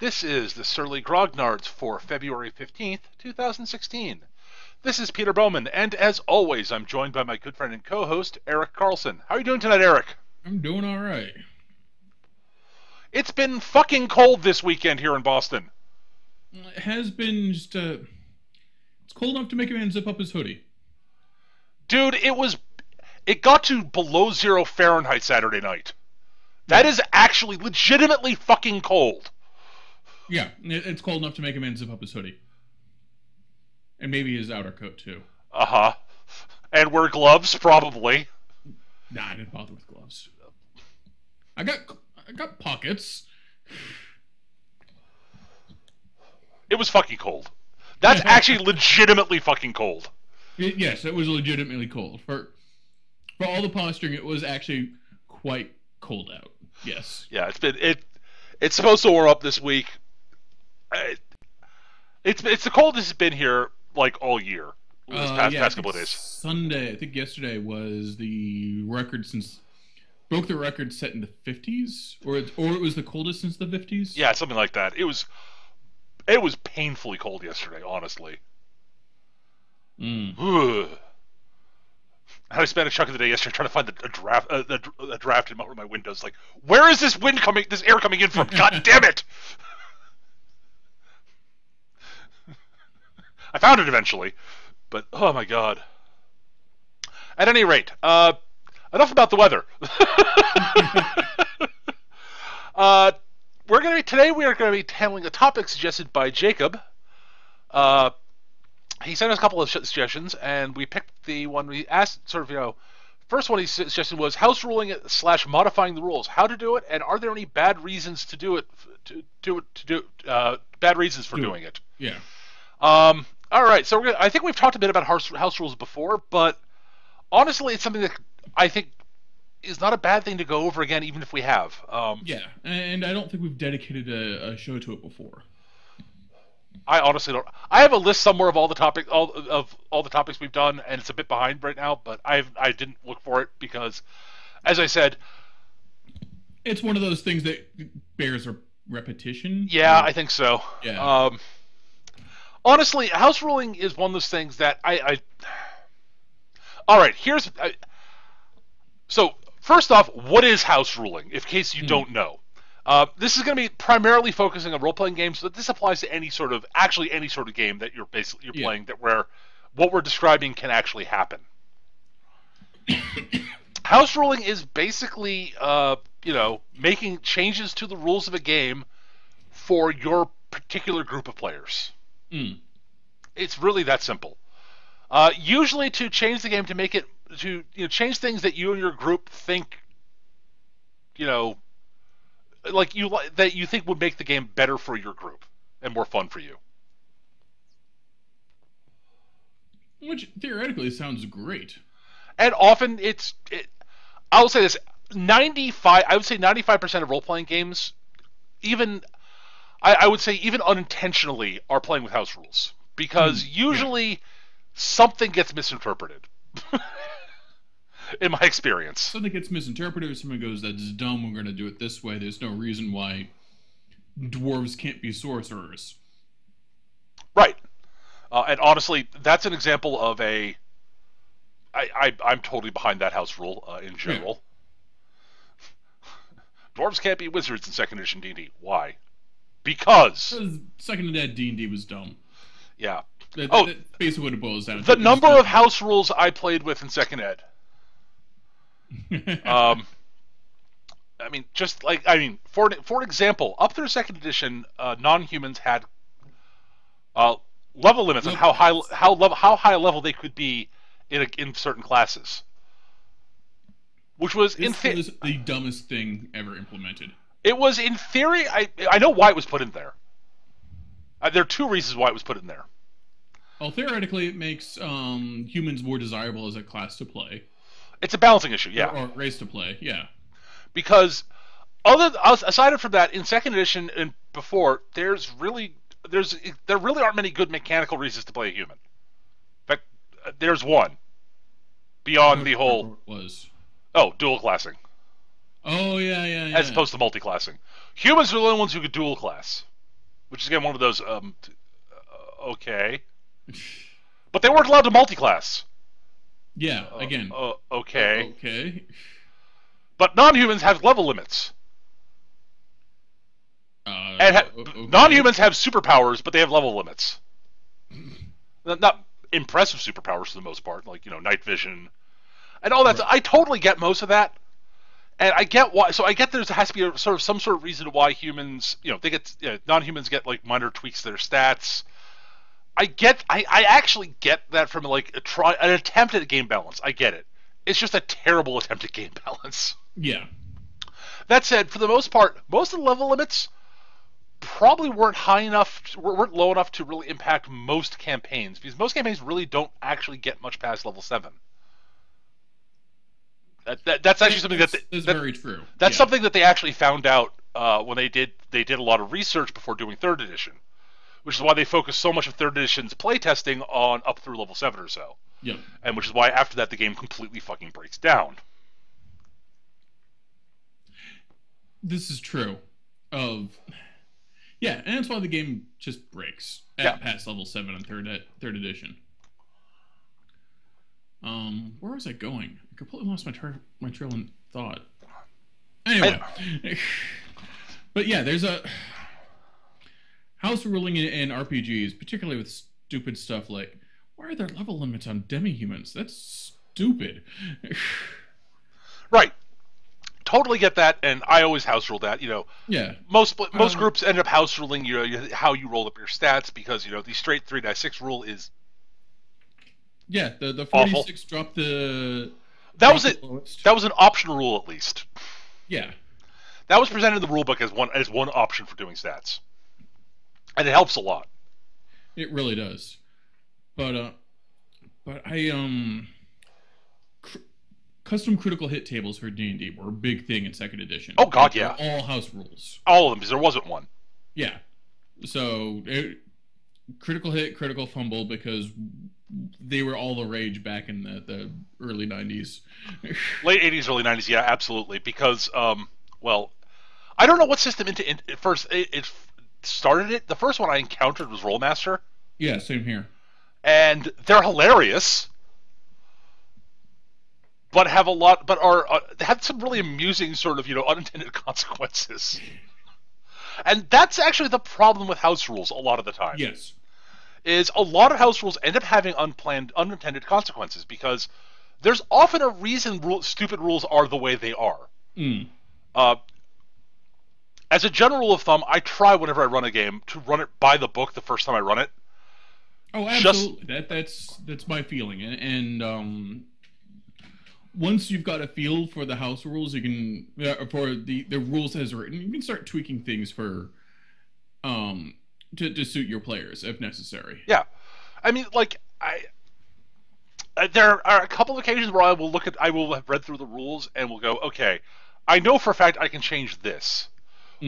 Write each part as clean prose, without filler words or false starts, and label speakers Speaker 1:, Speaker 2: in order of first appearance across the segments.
Speaker 1: This is the Surly Grognards for February 15th, 2016. This is Peter Bowman, and as always, I'm joined by my good friend and co-host, Eric Carlson. How are you doing tonight, Eric?
Speaker 2: I'm doing all right.
Speaker 1: It's been fucking cold this weekend here in Boston.
Speaker 2: It has been just it's cold enough to make a man zip up his hoodie.
Speaker 1: Dude, it got to below 0 Fahrenheit Saturday night. That is actually legitimately fucking cold.
Speaker 2: Yeah, it's cold enough to make a man zip up his hoodie. And maybe his outer coat, too.
Speaker 1: Uh-huh. And wear gloves, probably.
Speaker 2: Nah, I didn't bother with gloves. I got pockets.
Speaker 1: It was fucking cold. That's actually legitimately fucking cold.
Speaker 2: Yes, it was legitimately cold. For all the posturing, it was actually quite cold out. Yes.
Speaker 1: Yeah, it's supposed to warm up this week. It's the coldest it's been here like all year. This past couple of days.
Speaker 2: Sunday, I think yesterday was the record broke the record set in the 50s, or it was the coldest since the 50s.
Speaker 1: Yeah, something like that. It was painfully cold yesterday, honestly. I spent a chunk of the day yesterday trying to find a draft in my windows. Like, where is this air coming in from? God damn it! I found it eventually, but oh my god. At any rate, enough about the weather. Today we are going to be handling a topic suggested by Jacob. He sent us a couple of suggestions, and we picked the one we asked. First one he suggested was house ruling / modifying the rules. How to do it, and are there any bad reasons to do it? Bad reasons for doing it.
Speaker 2: Yeah.
Speaker 1: All right. So I think we've talked a bit about house rules before, but honestly, it's something that I think is not a bad thing to go over again, even if we have.
Speaker 2: Yeah, and I don't think we've dedicated a show to it before.
Speaker 1: I honestly don't. I have a list somewhere of all the topics we've done, and it's a bit behind right now. But I didn't look for it because, as I said,
Speaker 2: it's one of those things that bears a repetition.
Speaker 1: Yeah, I think so.
Speaker 2: Yeah.
Speaker 1: Honestly, house ruling is one of those things that all right, so first off, what is house ruling? In case you don't know. This is going to be primarily focusing on role-playing games, but this applies to any sort of game that you're playing where what we're describing can actually happen. House ruling is basically, making changes to the rules of a game for your particular group of players. It's really that simple. Usually, to change the game to make it change things that you and your group think, that you think would make the game better for your group and more fun for you.
Speaker 2: Which theoretically sounds great.
Speaker 1: And often I will say this: I would say 95% of role-playing games, I would say even unintentionally, are playing with house rules because usually something gets misinterpreted. In my experience,
Speaker 2: something gets misinterpreted. Someone goes, "That's dumb. We're going to do it this way." There's no reason why dwarves can't be sorcerers.
Speaker 1: Right. And honestly, that's an example of I'm totally behind that house rule in general. Yeah. Dwarves can't be wizards in 2nd edition D&D. Why? Because
Speaker 2: 2nd edition D&D was dumb.
Speaker 1: Yeah.
Speaker 2: That's basically what it boils down to.
Speaker 1: The number of house rules I played with in 2nd ed. For example, up through 2nd edition, non-humans had level limits on how high a level they could be in certain classes, which was
Speaker 2: was the dumbest thing ever implemented.
Speaker 1: It was in theory. I know why it was put in there. There are two reasons why it was put in there.
Speaker 2: Well, theoretically, it makes humans more desirable as a class to play.
Speaker 1: It's a balancing issue, yeah.
Speaker 2: Or race to play, yeah.
Speaker 1: Because aside from that, in 2nd edition and before, there really aren't many good mechanical reasons to play a human. In fact, there's one. Beyond the whole dual classing.
Speaker 2: Oh yeah.
Speaker 1: As opposed to multi-classing. Humans are the only ones who could dual class. which is again one of those okay, but they weren't allowed to multi-class.
Speaker 2: Yeah, again.
Speaker 1: Okay.
Speaker 2: Okay.
Speaker 1: But non-humans have level limits.
Speaker 2: Okay.
Speaker 1: Non-humans have superpowers, but they have level limits. Not impressive superpowers for the most part, like night vision and all that. Right. I totally get most of that, and I get why. So I get there has to be some sort of reason why humans, they get non-humans get like minor tweaks to their stats. I actually get that from like an attempt at a game balance. I get it. It's just a terrible attempt at game balance.
Speaker 2: Yeah.
Speaker 1: That said, for the most part, most of the level limits probably weren't low enough to really impact most campaigns, because most campaigns really don't actually get much past level 7. That's actually something that's
Speaker 2: very true.
Speaker 1: That's something that they actually found out when they did a lot of research before doing 3rd edition, which is why they focused so much of 3rd edition's playtesting on up through level 7 or so.
Speaker 2: Yeah.
Speaker 1: And which is why after that the game completely fucking breaks down.
Speaker 2: This is true. Yeah, and that's why the game just breaks at past level 7 on 3rd edition. Where was I going? I completely lost my trail of thought. Anyway. But yeah, there's a house ruling in RPGs, particularly with stupid stuff like, why are there level limits on demi-humans? That's stupid.
Speaker 1: Right. Totally get that, and I always house rule that.
Speaker 2: Yeah.
Speaker 1: Most groups end up house ruling how you roll up your stats, because the straight 3-6 rule is.
Speaker 2: Yeah, the 46 dropped the.
Speaker 1: That was it. That was an optional rule, at least.
Speaker 2: Yeah.
Speaker 1: That was presented in the rulebook as one option for doing stats, and it helps a lot.
Speaker 2: It really does, but I custom critical hit tables for D&D were a big thing in 2nd edition.
Speaker 1: Oh god, yeah.
Speaker 2: All house rules.
Speaker 1: All of them, because there wasn't one.
Speaker 2: Yeah. So critical hit, critical fumble, because they were all the rage back in the early 90s.
Speaker 1: Late 80s, early 90s, yeah, absolutely. Because, well, I don't know what system first it started it. The first one I encountered was Rollmaster.
Speaker 2: Yeah, same here.
Speaker 1: And they're hilarious, but have some really amusing sort of unintended consequences. And that's actually the problem with house rules a lot of the time.
Speaker 2: Yes.
Speaker 1: Is a lot of house rules end up having unintended consequences, because there's often a reason stupid rules are the way they are. As a general rule of thumb, I try whenever I run a game to run it by the book the first time I run it.
Speaker 2: Oh, absolutely. That's my feeling, and once you've got a feel for the house rules, you can for the rules as written, you can start tweaking things for to suit your players if necessary.
Speaker 1: Yeah, I mean, like there are a couple of occasions where I will have read through the rules and will go, okay, I know for a fact I can change this,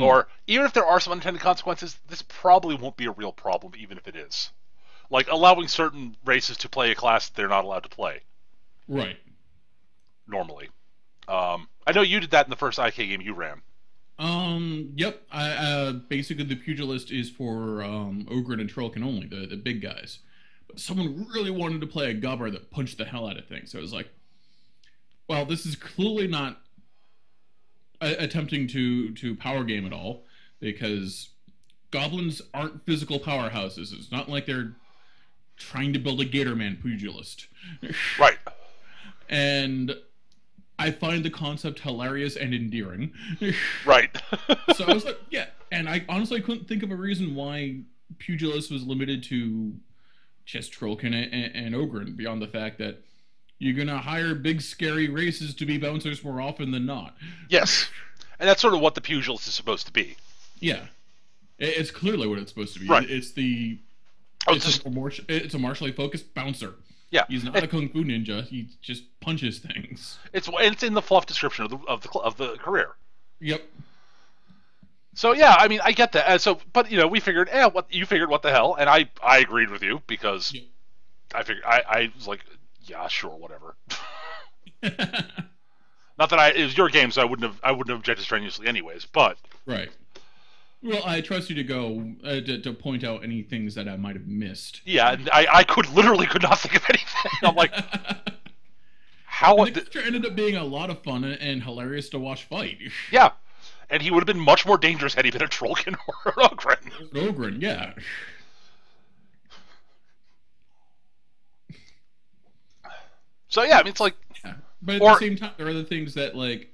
Speaker 1: or even if there are some unintended consequences, this probably won't be a real problem, even if it is. Like allowing certain races to play a class that they're not allowed to play.
Speaker 2: Right.
Speaker 1: Normally. I know you did that in the first IK game you ran.
Speaker 2: Yep. Basically the pugilist is for Ogre and Trollkin only, the big guys. But someone really wanted to play a gobber that punched the hell out of things. So it was like, well, this is clearly not attempting to power game at all, because goblins aren't physical powerhouses. It's not like they're trying to build a Gatorman pugilist.
Speaker 1: Right.
Speaker 2: And I find the concept hilarious and endearing.
Speaker 1: Right.
Speaker 2: So I was like, yeah. And I honestly couldn't think of a reason why pugilist was limited to just Trollkin and Ogren, beyond the fact that you're going to hire big, scary races to be bouncers more often than not.
Speaker 1: Yes. And that's sort of what the pugilist is supposed to be.
Speaker 2: Yeah. It's clearly what it's supposed to be.
Speaker 1: Right.
Speaker 2: It's a martially focused bouncer.
Speaker 1: Yeah.
Speaker 2: He's not a kung fu ninja. He just punches things.
Speaker 1: It's in the fluff description of the career.
Speaker 2: Yep.
Speaker 1: So yeah, I mean, I get that. But we figured, what the hell, and I agreed with you, because yep. I figured I was like, yeah, sure, whatever. Not that it was your game, so I wouldn't have objected strenuously anyways. But
Speaker 2: right. Well, I trust you to go to point out any things that I might have missed.
Speaker 1: Yeah, and I could not think of anything. I'm like, how?
Speaker 2: And the creature ended up being a lot of fun and hilarious to watch fight.
Speaker 1: Yeah, and he would have been much more dangerous had he been a Trollkin or an Ogren.
Speaker 2: Ogren, yeah.
Speaker 1: So yeah, I mean, it's like,
Speaker 2: yeah. But at the same time, there are other things that like.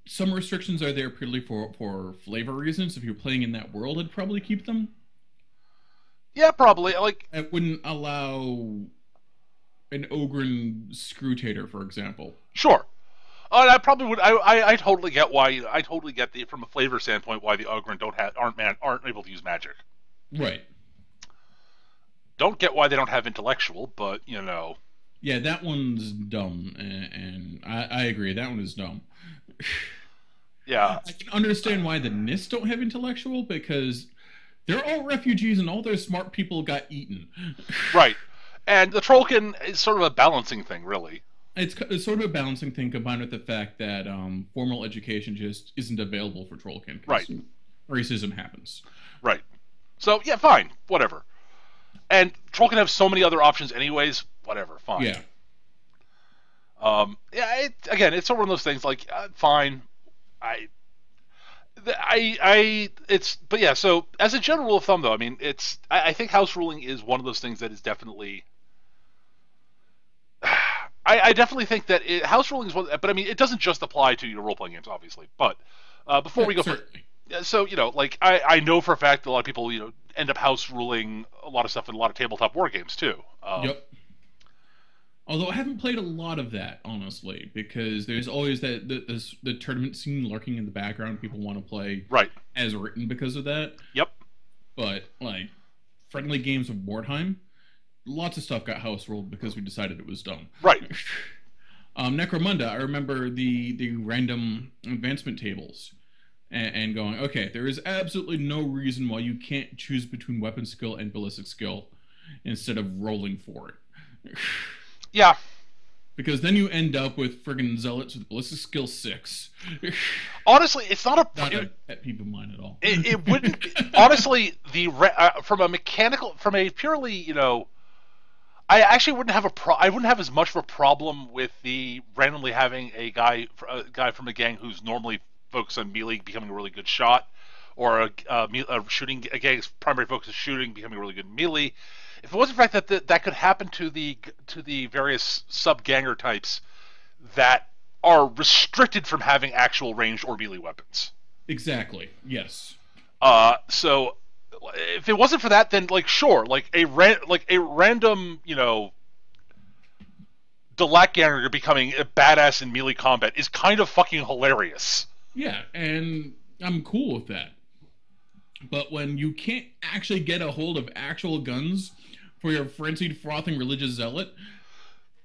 Speaker 2: Some restrictions are there purely for flavor reasons. If you're playing in that world, I'd probably keep them.
Speaker 1: Yeah, probably. Like,
Speaker 2: I wouldn't allow an Ogren Screwtator, for example.
Speaker 1: Sure. I probably would. I totally get why. I totally get from a flavor standpoint why the Ogren aren't able to use magic.
Speaker 2: Right.
Speaker 1: Don't get why they don't have intellectual, but you know.
Speaker 2: Yeah, that one's dumb, and I agree. That one is dumb.
Speaker 1: Yeah.
Speaker 2: I can understand why the NIST don't have intellectual, because they're all refugees and all their smart people got eaten.
Speaker 1: Right. And the Trollkin is sort of a balancing thing, really.
Speaker 2: It's sort of a balancing thing combined with the fact that formal education just isn't available for Trollkin.
Speaker 1: Right.
Speaker 2: Racism happens.
Speaker 1: Right. So, yeah, fine. Whatever. And Trollkin have so many other options anyways. Whatever. Fine.
Speaker 2: Yeah.
Speaker 1: Yeah, again, it's sort of one of those things, like, fine. But yeah, so, as a general rule of thumb, though, I mean, I think house ruling is one of those things that is definitely... I definitely think that house ruling is one, but I mean, it doesn't just apply to role-playing games, obviously. But before we go, so like I know for a fact that a lot of people end up house ruling a lot of stuff in a lot of tabletop war games too.
Speaker 2: Yep. Although I haven't played a lot of that, honestly, because there's always the tournament scene lurking in the background. People want to play as written because of that.
Speaker 1: Yep.
Speaker 2: But like friendly games of wartime. Lots of stuff got house ruled because we decided it was dumb.
Speaker 1: Right.
Speaker 2: Necromunda, I remember the random advancement tables and going, okay, there is absolutely no reason why you can't choose between weapon skill and ballistic skill instead of rolling for it.
Speaker 1: Yeah.
Speaker 2: Because then you end up with friggin' zealots with ballistic skill 6.
Speaker 1: Honestly, it's not a
Speaker 2: pet peeve of mine at all.
Speaker 1: It wouldn't be, honestly, from a purely, I actually wouldn't have I wouldn't have as much of a problem with the randomly having a guy from a gang who's normally focused on melee becoming a really good shot, or a gang's primary focus is shooting becoming a really good melee. If it wasn't the fact that could happen to the various sub ganger types that are restricted from having actual ranged or melee weapons.
Speaker 2: Exactly. Yes.
Speaker 1: So. If it wasn't for that, then sure, a random, Delac becoming a badass in melee combat is kind of fucking hilarious.
Speaker 2: Yeah, and I'm cool with that. But when you can't actually get a hold of actual guns for your frenzied, frothing religious zealot,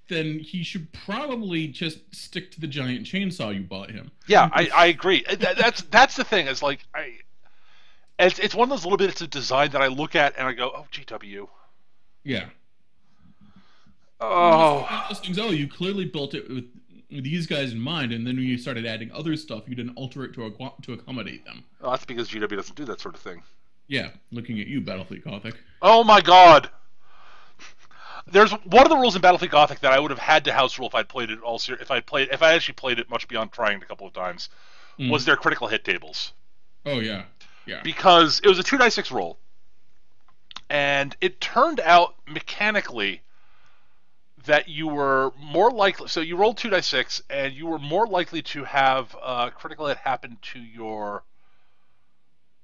Speaker 2: then he should probably just stick to the giant chainsaw you bought him.
Speaker 1: Yeah, I agree. That's the thing. Is it's one of those little bits of design that I look at and I go, oh, GW.
Speaker 2: Yeah.
Speaker 1: Oh.
Speaker 2: You clearly built it with these guys in mind, and then when you started adding other stuff, you didn't alter it to accommodate them.
Speaker 1: Oh, that's because GW doesn't do that sort of thing.
Speaker 2: Yeah, looking at you, Battlefleet Gothic.
Speaker 1: Oh my god. There's one of the rules in Battlefleet Gothic that I would have had to house rule if I'd played it if I actually played it much beyond trying it a couple of times, was their critical hit tables.
Speaker 2: Oh yeah. Yeah.
Speaker 1: Because it was a 2d6 roll, and it turned out mechanically that you were more likely. So you rolled 2d6, and you were more likely to have critical hit happen to your.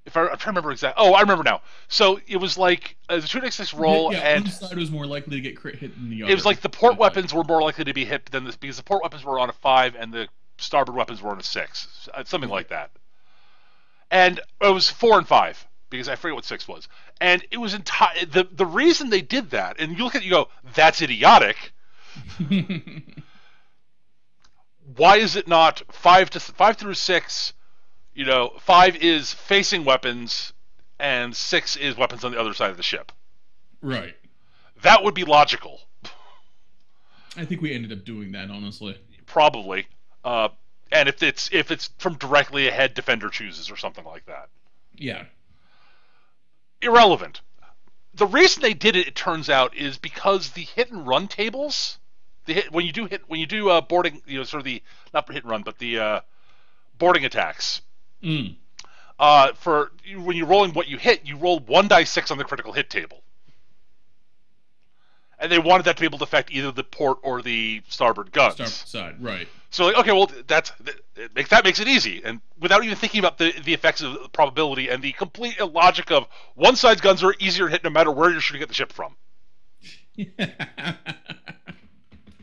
Speaker 1: I'm trying to remember exactly. Oh, I remember now. So it was like a 2d6 roll, and
Speaker 2: one side was more likely to get crit hit than the other.
Speaker 1: It was like the port weapons were more likely to be hit than this because the port weapons were on a 5 and the starboard weapons were on a 6, something like that. And it was 4 and 5 because I forget what 6 was. And it was the reason they did that, and you look at it, you go, that's idiotic. Why is it not 5 through 6? 5 is facing weapons, and 6 is weapons on the other side of the ship.
Speaker 2: Right.
Speaker 1: That would be logical.
Speaker 2: I think we ended up doing that, honestly.
Speaker 1: Probably. And if it's from directly ahead, defender chooses or something like that.
Speaker 2: Yeah.
Speaker 1: Irrelevant. The reason they did it, it turns out, is because the hit and run tables, when you do boarding, sort of the not hit and run, but the boarding attacks. For when you're rolling what you hit, you roll 1d6 on the critical hit table. And they wanted that to be able to affect either the port or the starboard guns.
Speaker 2: Starboard side, right.
Speaker 1: So, okay, well, that makes it easy. And without even thinking about the effects of the probability and the complete illogic of one side's guns are easier to hit no matter where you're shooting at the ship from.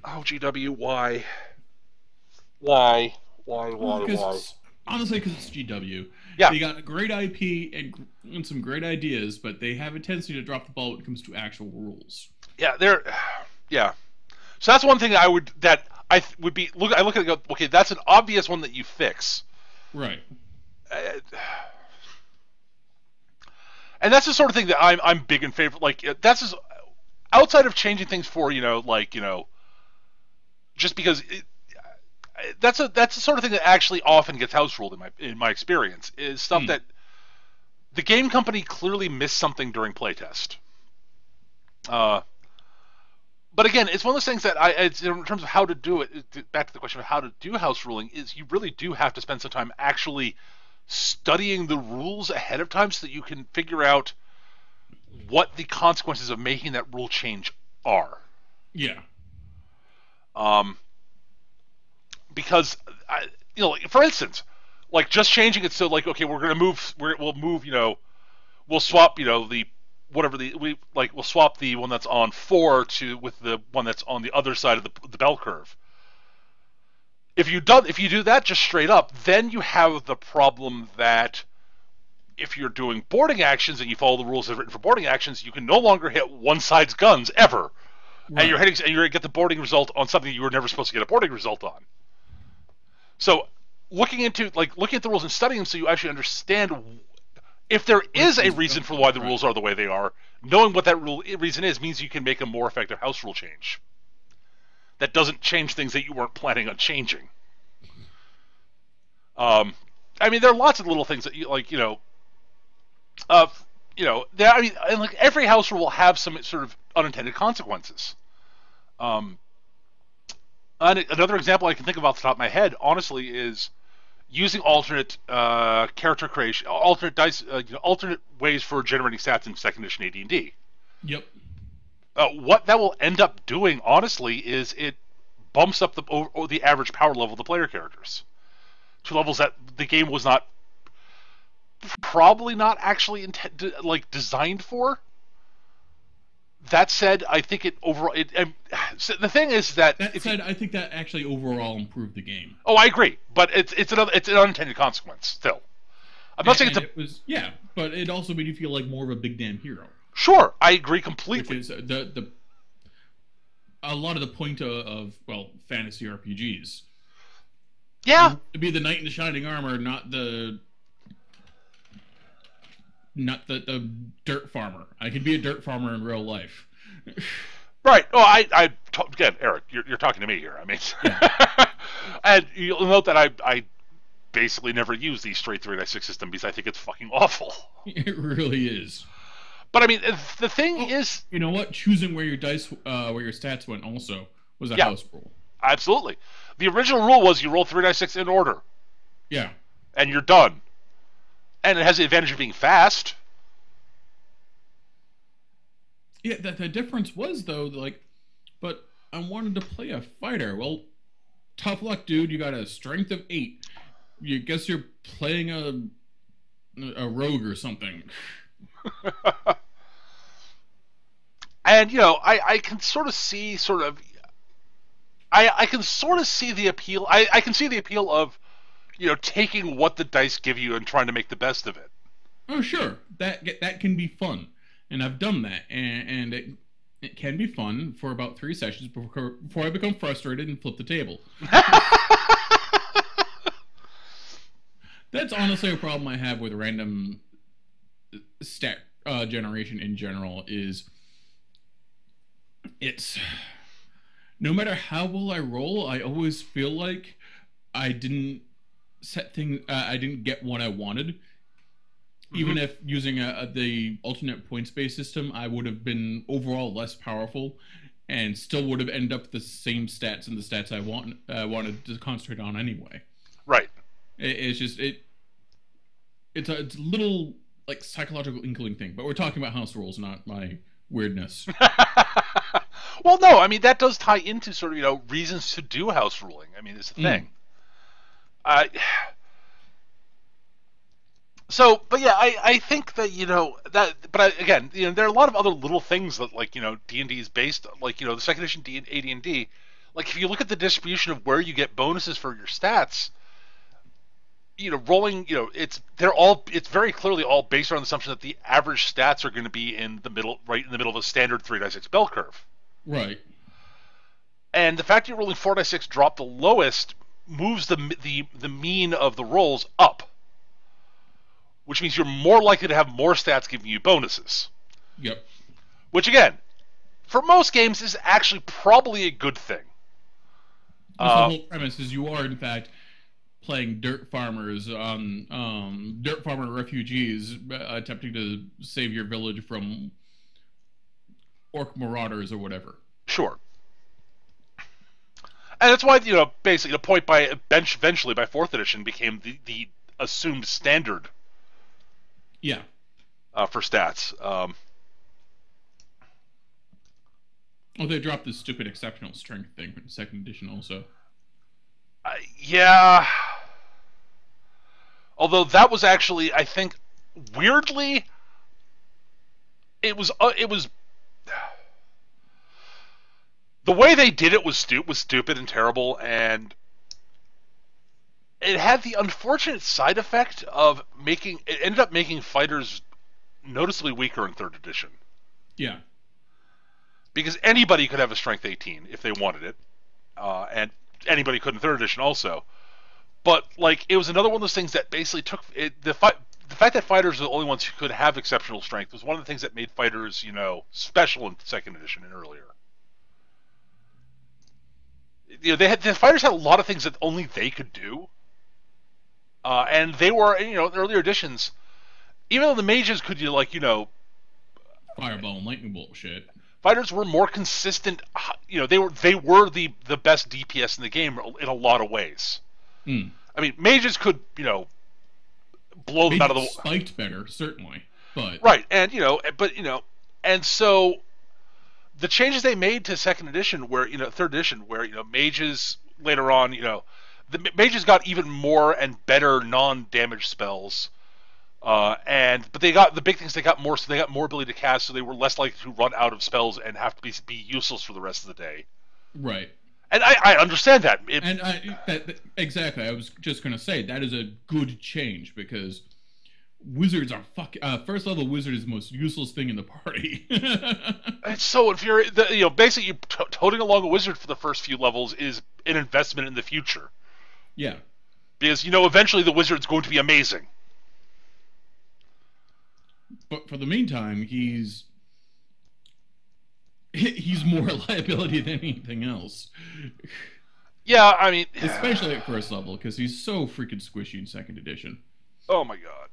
Speaker 1: Oh, GW, why? Why?
Speaker 2: Honestly, because it's GW.
Speaker 1: Yeah.
Speaker 2: They got a great IP and some great ideas, but they have a tendency to drop the ball when it comes to actual rules.
Speaker 1: Yeah. So that's one thing I look at it and go, okay, that's an obvious one that you fix.
Speaker 2: Right.
Speaker 1: And that's the sort of thing that I'm big in favor. Like that's just, outside of changing things for just because that's the sort of thing that actually often gets house ruled in my experience is stuff that the game company clearly missed something during playtest. But again, it's one of those things that in terms of how to do it, back to the question of how to do house ruling, is you really do have to spend some time actually studying the rules ahead of time so that you can figure out what the consequences of making that rule change are.
Speaker 2: Yeah.
Speaker 1: Because, for instance, like just changing it so like, okay, we'll swap, we'll swap the one that's on 4 with the one that's on the other side of the bell curve. If you do that just straight up, then you have the problem that if you're doing boarding actions and you follow the rules that are written for boarding actions, you can no longer hit one side's guns ever, right. And you're going to get the boarding result on something you were never supposed to get a boarding result on. So looking at the rules and studying them so you actually understand if there is a reason for why the rules are the way they are, knowing what that reason is means you can make a more effective house rule change. That doesn't change things that you weren't planning on changing. There are lots of little things that every house rule will have some sort of unintended consequences. Another example I can think of off the top of my head, honestly, is using alternate character creation, alternate dice, alternate ways for generating stats in second edition AD&D.
Speaker 2: Yep.
Speaker 1: What that will end up doing, honestly, is it bumps up the average power level of the player characters to levels that the game was probably not actually designed for. That said, I think it overall. The thing is that
Speaker 2: I think that actually overall improved the game.
Speaker 1: Oh, I agree, but it's an unintended consequence still. I'm not saying
Speaker 2: but it also made you feel like more of a big damn hero.
Speaker 1: Sure, I agree completely.
Speaker 2: Which is a lot of the point of fantasy RPGs.
Speaker 1: Yeah,
Speaker 2: to be the knight in the shining armor, not the dirt farmer. I could be a dirt farmer in real life.
Speaker 1: Right. Oh, again, Eric, you're talking to me here. Yeah. And you'll note that I basically never use the straight 3-6 system because I think it's fucking awful.
Speaker 2: It really is.
Speaker 1: But the thing is,
Speaker 2: you know what? Choosing where your stats went also was a house rule.
Speaker 1: Absolutely. The original rule was you roll 3-6 in order.
Speaker 2: Yeah.
Speaker 1: And you're done. And it has the advantage of being fast.
Speaker 2: Yeah, the difference was though, but I wanted to play a fighter. Well, tough luck, dude. You got a strength of 8. You guess you're playing a rogue or something.
Speaker 1: And I can sort of see I can sort of see the appeal. I can see the appeal of taking what the dice give you and trying to make the best of it.
Speaker 2: Oh, sure. That can be fun. And I've done that. And it can be fun for about 3 sessions before I become frustrated and flip the table. That's honestly a problem I have with random stat generation in general is it's no matter how well I roll, I always feel like I didn't set things. I didn't get what I wanted. Even
Speaker 1: Mm-hmm.
Speaker 2: if using the alternate points-based system, I would have been overall less powerful, and still would have ended up with the same stats and the stats I wanted to concentrate on anyway.
Speaker 1: Right.
Speaker 2: It's just it's a little like psychological inkling thing, but we're talking about house rules, not my weirdness.
Speaker 1: Well, no, I mean that does tie into sort of reasons to do house ruling. I mean, it's a thing. I So, but yeah, I think that that, but again, there are a lot of other little things that like D&D is based on, like the second edition AD&D. Like if you look at the distribution of where you get bonuses for your stats, rolling, it's very clearly all based on the assumption that the average stats are going to be in the middle, right in the middle of a standard 3 die 6 bell curve.
Speaker 2: Right.
Speaker 1: And the fact you're rolling 4 die 6 drop the lowest moves the mean of the rolls up, which means you're more likely to have more stats giving you bonuses.
Speaker 2: Yep.
Speaker 1: Which again, for most games, is actually probably a good thing.
Speaker 2: The whole premise is you are in fact playing dirt farmers, dirt farmer refugees attempting to save your village from orc marauders or whatever.
Speaker 1: Sure. And that's why basically the point by eventually by 4th edition became the assumed standard.
Speaker 2: Yeah.
Speaker 1: For stats.
Speaker 2: Oh, they dropped the stupid exceptional strength thing from the 2nd edition also.
Speaker 1: Yeah. Although that was actually, I think, weirdly, it was the way they did it was stupid and terrible, and it had the unfortunate side effect of it ended up making fighters noticeably weaker in 3rd edition.
Speaker 2: Yeah.
Speaker 1: Because anybody could have a strength 18 if they wanted it, and anybody could in 3rd edition also. But like, it was another one of those things that basically took the fact that fighters were the only ones who could have exceptional strength was one of the things that made fighters, special in 2nd edition and earlier. The fighters had a lot of things that only they could do, and they were, in earlier editions, even though the mages could
Speaker 2: fireball and lightning bolt shit.
Speaker 1: Fighters were more consistent. They were the best DPS in the game in a lot of ways. I mean, mages could blow them out of the
Speaker 2: spiked better, certainly, but
Speaker 1: right, and and so the changes they made to 2nd edition, where 3rd edition, where mages later on, the mages got even more and better non-damage spells. But they got the big things. They got more, so they got more ability to cast, so they were less likely to run out of spells and have to be useless for the rest of the day.
Speaker 2: Right.
Speaker 1: And I understand that.
Speaker 2: Exactly. I was just gonna say that is a good change because wizards are first level wizard is the most useless thing in the party.
Speaker 1: It's so infuriating. Basically, you toting along a wizard for the first few levels is an investment in the future.
Speaker 2: Yeah.
Speaker 1: Because eventually the wizard's going to be amazing.
Speaker 2: But for the meantime, he's more a liability than anything else.
Speaker 1: Yeah, I mean,
Speaker 2: especially at first level because he's so freaking squishy in 2nd edition.
Speaker 1: Oh my god!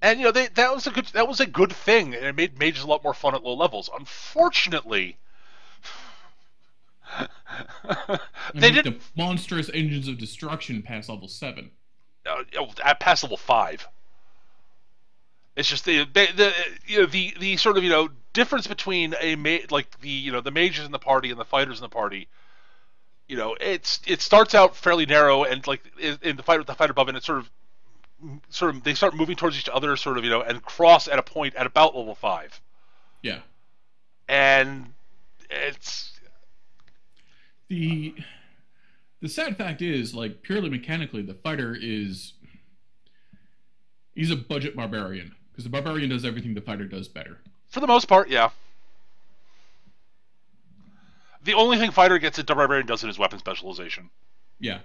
Speaker 1: And that was a good thing, and it made mages a lot more fun at low levels. Unfortunately,
Speaker 2: they did the monstrous engines of destruction past level 7.
Speaker 1: At past level 5. It's just the sort of difference between the mages in the party and the fighters in the party. It starts out fairly narrow, and like in the fight with the fighter above, and it's sort of they start moving towards each other, sort of and cross at a point at about level 5.
Speaker 2: Yeah,
Speaker 1: and it's
Speaker 2: the sad fact is, like, purely mechanically, the fighter he's a budget barbarian. Because the barbarian does everything the fighter does better.
Speaker 1: For the most part, yeah. The only thing fighter gets that the barbarian does in his weapon specialization.
Speaker 2: Yeah.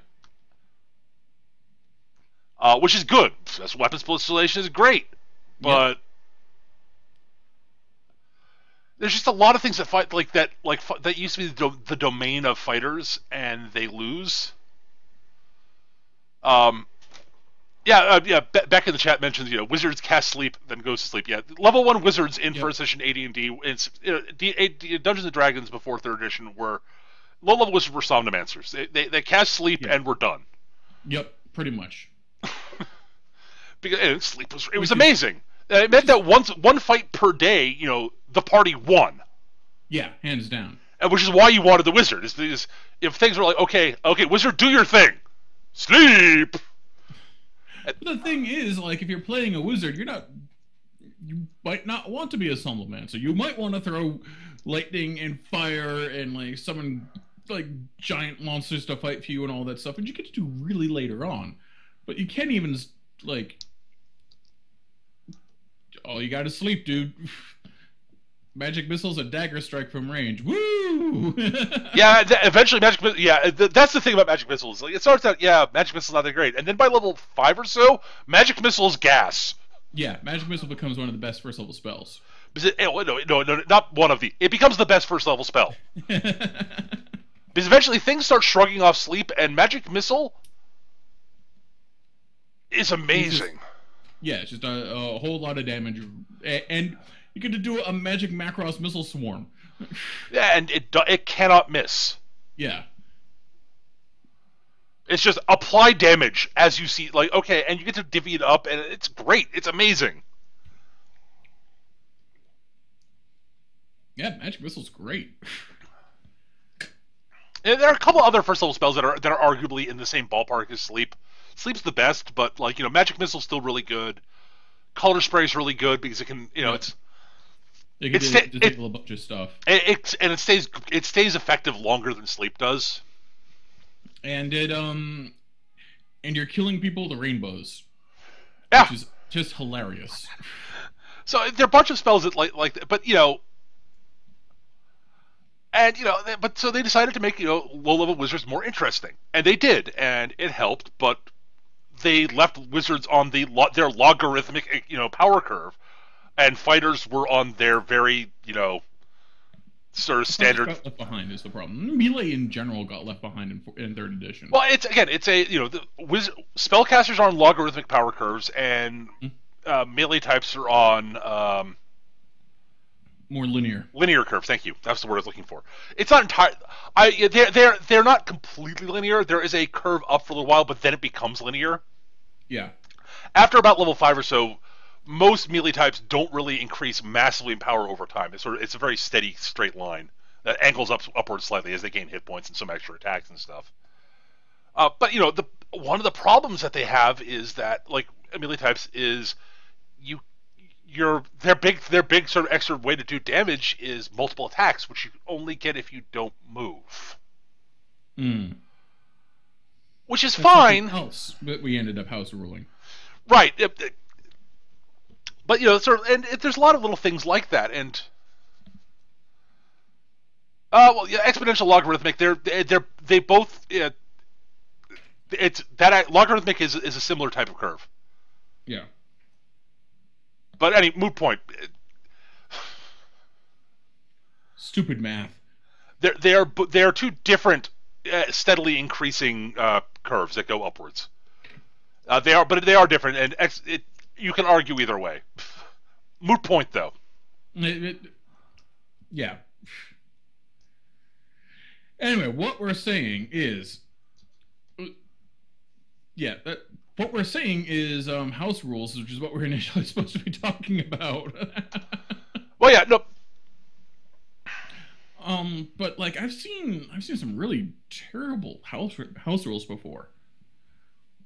Speaker 1: Which is good. That's weapon specialization is great. But There's just a lot of things that fight like that, that used to be the domain of fighters, and they lose. Um, yeah. Beck in the chat mentions wizards cast sleep then goes to sleep. Yeah, level 1 wizards in first edition AD&D, Dungeons and Dragons before third edition were low level wizards were somnomancers. They cast sleep and we're done.
Speaker 2: Yep, pretty much.
Speaker 1: Because sleep was amazing. It meant that one fight per day, the party won.
Speaker 2: Yeah, hands down.
Speaker 1: Which is why you wanted the wizard. Is if things were like, okay, wizard, do your thing, sleep.
Speaker 2: But the thing is, like, if you're playing a wizard, you might not want to be a somnomancer. You might want to throw lightning and fire and like summon like giant monsters to fight for you and all that stuff, and you get to do really later on. But you can't even like. Oh, you gotta sleep, dude. Magic missiles, a dagger strike from range. Woo!
Speaker 1: Yeah, eventually magic. That's the thing about magic missiles. Like, it starts out, magic missiles not that great, and then by level 5 or so, magic missiles gas.
Speaker 2: Yeah, magic missile becomes one of the best first level spells.
Speaker 1: No, not one of the. It becomes the best first level spell. Because eventually things start shrugging off sleep, and magic missile is amazing.
Speaker 2: It's just a whole lot of damage, and you get to do a magic Macross missile swarm.
Speaker 1: Yeah, and it cannot miss.
Speaker 2: Yeah.
Speaker 1: It's just apply damage as you see, like, okay, and you get to divvy it up, and it's great. It's amazing.
Speaker 2: Yeah, magic missile's great.
Speaker 1: And there are a couple other first level spells that are arguably in the same ballpark as sleep. Sleep's the best, but like magic missile's still really good. Color spray's really good because it can it's.
Speaker 2: It can disable a bunch of stuff.
Speaker 1: It stays effective longer than sleep does.
Speaker 2: And and you're killing people with the rainbows.
Speaker 1: Yeah.
Speaker 2: Which is just hilarious.
Speaker 1: So there are a bunch of spells that but and but so they decided to make low level wizards more interesting, and they did, and it helped, but they left wizards on their logarithmic power curve, and fighters were on their very sort of standard.
Speaker 2: Got left behind is the problem. Melee in general got left behind in third edition.
Speaker 1: Well, it's a the spellcasters are on logarithmic power curves, and melee types are on
Speaker 2: more
Speaker 1: linear curve. Thank you. That's the word I was looking for. It's not entirely. They're not completely linear. There is a curve up for a little while, but then it becomes linear.
Speaker 2: Yeah.
Speaker 1: After about level 5 or so, most melee types don't really increase massively in power over time. It's a very steady straight line that angles upwards slightly as they gain hit points and some extra attacks and stuff. But one of the problems that they have is that like melee types is their big sort of extra way to do damage is multiple attacks, which you only get if you don't move. Which is fine.
Speaker 2: Else, but we ended up house ruling.
Speaker 1: Right. But and there's a lot of little things like that, and exponential logarithmic. They both. It's that logarithmic is a similar type of curve.
Speaker 2: Yeah.
Speaker 1: But moot point.
Speaker 2: Stupid math.
Speaker 1: They are two different, steadily increasing curves that go upwards. They are different, and you can argue either way. Moot point, though.
Speaker 2: Yeah. Anyway, what we're saying is, what we're saying is house rules, which is what we're initially supposed to be talking about.
Speaker 1: Well, yeah, no.
Speaker 2: But like I've seen some really terrible house rules before.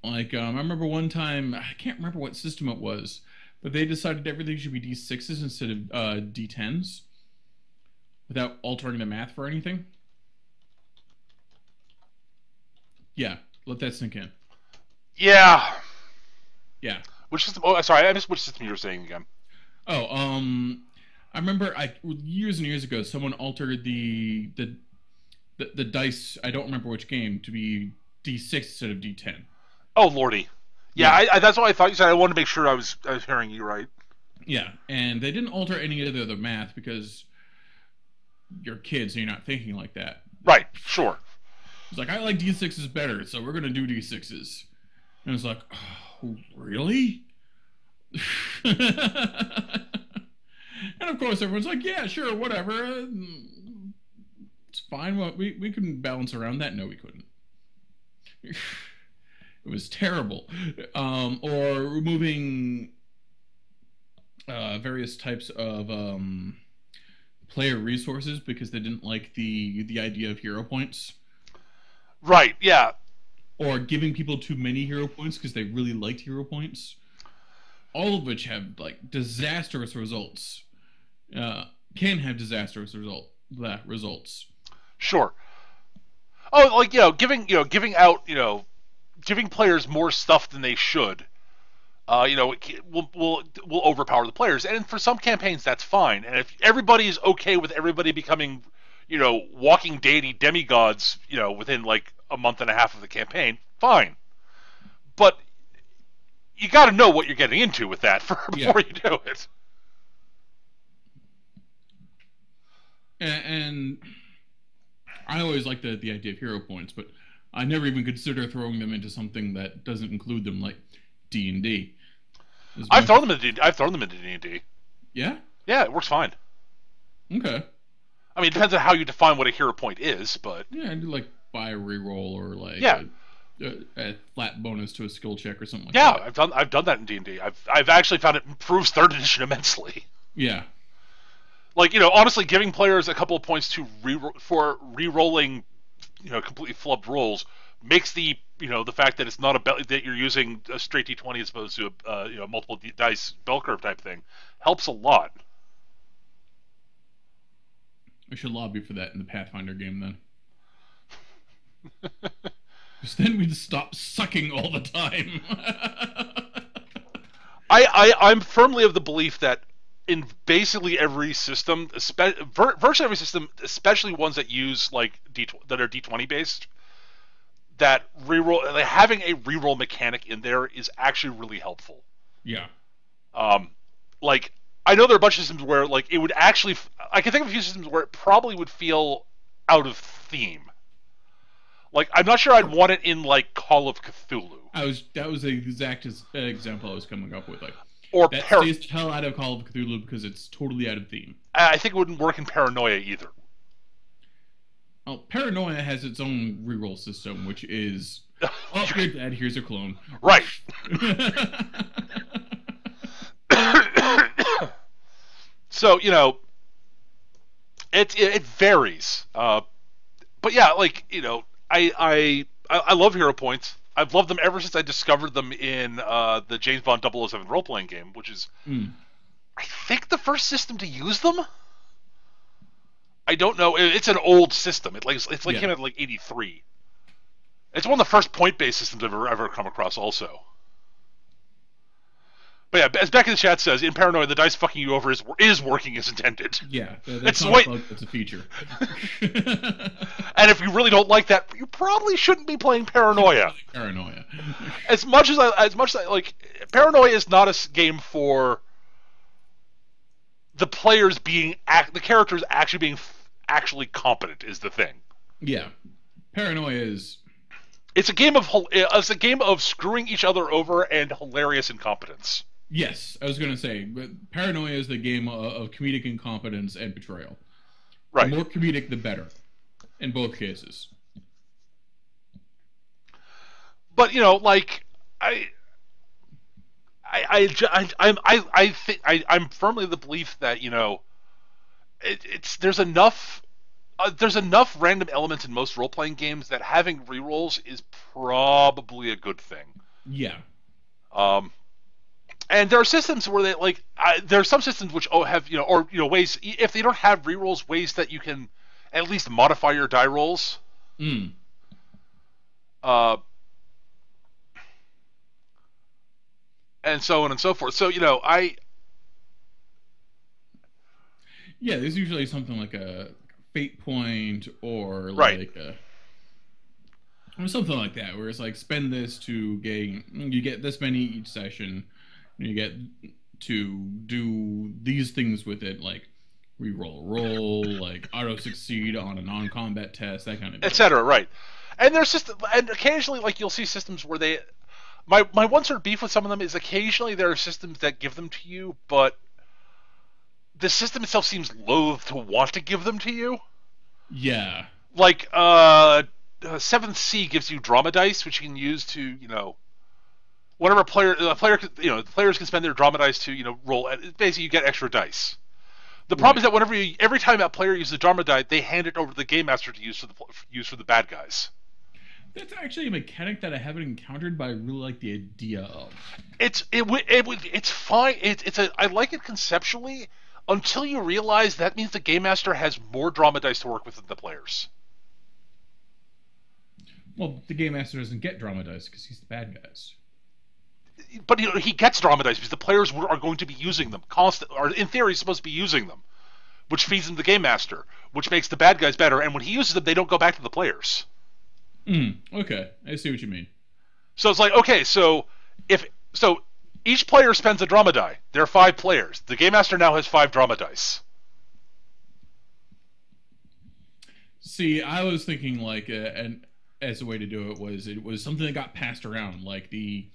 Speaker 2: Like I remember one time, I can't remember what system it was, but they decided everything should be D6s instead of D10s, without altering the math for anything. Yeah, let that sink in.
Speaker 1: Yeah.
Speaker 2: Yeah.
Speaker 1: Which system? Oh, sorry, I missed which system you were saying again.
Speaker 2: Oh, I remember years and years ago, someone altered the dice. I don't remember which game to be D6 instead of D10.
Speaker 1: Oh lordy. Yeah. That's what I thought you said. I wanted to make sure I was hearing you right.
Speaker 2: Yeah, and they didn't alter any of the other math because your kid, so you're not thinking like that.
Speaker 1: Right. Sure.
Speaker 2: It's like, I like D6s better, so we're gonna do D6s. And it's like, oh, really? And of course, everyone's like, yeah, sure, whatever. It's fine. Well, we can balance around that. No, we couldn't. It was terrible. Or removing various types of player resources because they didn't like the idea of hero points.
Speaker 1: Right, yeah.
Speaker 2: Or giving people too many hero points because they really liked hero points. All of which have like disastrous results. Can have disastrous results.
Speaker 1: Sure. Oh, like giving out giving players more stuff than they should. Will overpower the players, and for some campaigns that's fine. And if everybody is okay with everybody becoming, walking deity demigods, within like a month and a half of the campaign, fine. But you got to know what you're getting into with that before you do it.
Speaker 2: And I always like the idea of hero points, but I never even consider throwing them into something that doesn't include them, like D&D.
Speaker 1: I've thrown them into D&D.
Speaker 2: Yeah?
Speaker 1: Yeah, it works fine.
Speaker 2: Okay.
Speaker 1: I mean, it depends on how you define what a hero point is, but
Speaker 2: yeah, I do like buy a reroll or like a flat bonus to a skill check or something like that.
Speaker 1: Yeah, I've done that in D&D. I've actually found it improves 3rd edition immensely.
Speaker 2: Yeah.
Speaker 1: Like, honestly, giving players a couple of points for re-rolling, completely flubbed rolls makes the fact that it's not that you're using a straight D20 as opposed to a multiple dice bell curve type thing helps a lot.
Speaker 2: I should lobby for that in the Pathfinder game then. Because then we'd stop sucking all the time.
Speaker 1: I'm firmly of the belief that in basically every system, virtually every system, especially ones that use like that are D20 based, that reroll, like having a reroll mechanic in there is actually really helpful.
Speaker 2: Yeah.
Speaker 1: Like I know there are a bunch of systems where like it would actually, I can think of a few systems where it probably would feel out of theme. Like I'm not sure I'd want it in like Call of Cthulhu.
Speaker 2: That was the exact example I was coming up with. Like,
Speaker 1: or
Speaker 2: that stays the hell out of Call of Cthulhu because it's totally out of theme.
Speaker 1: I think it wouldn't work in Paranoia either.
Speaker 2: Well, Paranoia has its own reroll system, which is, oh, you're dead, here's a clone.
Speaker 1: Right. So, it varies. But yeah, like, I love hero points. I've loved them ever since I discovered them in the James Bond 007 role-playing game, which is, I think, the first system to use them. I don't know. It's an old system. Came out in like '83. It's one of the first point-based systems I've ever come across. Also, but yeah, as Beck in the chat says, in Paranoia, the dice fucking you over is working as intended.
Speaker 2: Yeah, that's not a bug, that's a feature.
Speaker 1: And if you really don't like that, you probably shouldn't be playing Paranoia.
Speaker 2: Paranoia.
Speaker 1: as much as I like, Paranoia is not a game for the players being the characters actually being competent is the thing.
Speaker 2: Yeah, Paranoia is.
Speaker 1: It's a game of screwing each other over and hilarious incompetence.
Speaker 2: Yes, I was going to say, but Paranoia is the game of comedic incompetence and betrayal.
Speaker 1: Right.
Speaker 2: The more comedic, the better, in both cases.
Speaker 1: But like I'm firmly of the belief that there's enough random elements in most role-playing games that having rerolls is probably a good thing.
Speaker 2: Yeah.
Speaker 1: And there are systems where they there are some systems which have ways, if they don't have rerolls, ways that you can at least modify your die rolls. And so on and so forth. So yeah,
Speaker 2: there's usually something like a fate point or
Speaker 1: right.
Speaker 2: Or something like that, where it's like spend this to gain, you get this many each session, and you get to do these things with it, like re-roll a roll, like auto succeed on a non-combat test, that kind of deal.
Speaker 1: etc. Right, and there's and occasionally like you'll see systems where they. My one sort of beef with some of them is occasionally there are systems that give them to you, but the system itself seems loath to want to give them to you.
Speaker 2: Yeah.
Speaker 1: Like, 7th Sea gives you drama dice, which you can use to, whenever the players can spend their drama dice to, roll. Basically, you get extra dice. The problem is that every time that player uses a drama die, they hand it over to the game master to use for the bad guys.
Speaker 2: That's actually a mechanic that I haven't encountered, but I really like the idea of.
Speaker 1: It's fine. I like it conceptually until you realize that means the game master has more drama dice to work with than the players.
Speaker 2: Well, the game master doesn't get drama dice because he's the bad guys.
Speaker 1: But he gets drama dice because the players are going to be using them constantly, or in theory, he's supposed to be using them, which feeds into the game master, which makes the bad guys better. And when he uses them, they don't go back to the players.
Speaker 2: Okay, I see what you mean.
Speaker 1: So it's like, okay, so each player spends a drama die. There are 5 players. The game master now has 5 drama dice.
Speaker 2: See, I was thinking like, and as a way to do it was something that got passed around, like the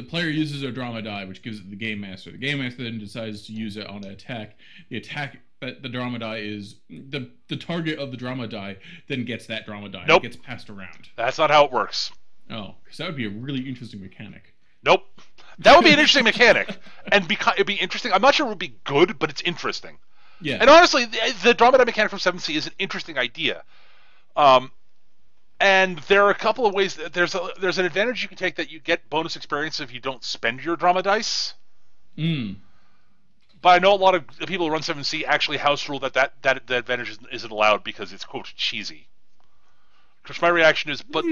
Speaker 2: player uses a drama die, which gives it to the game master. The game master then decides to use it on an attack. The attack that the drama die is the target of the drama die then gets that drama die.
Speaker 1: Nope.
Speaker 2: It gets passed around.
Speaker 1: That's not how it works.
Speaker 2: Oh, because that would be a really interesting mechanic.
Speaker 1: Nope. That would be an interesting mechanic, and it'd be interesting. I'm not sure it would be good, but it's interesting.
Speaker 2: Yeah.
Speaker 1: And honestly, the drama die mechanic from 7th Sea is an interesting idea. And there are a couple of ways. There's an advantage you can take that you get bonus experience if you don't spend your drama dice. But I know a lot of people who run 7th Sea actually house rule that advantage isn't allowed because it's quote cheesy. Which my reaction is, but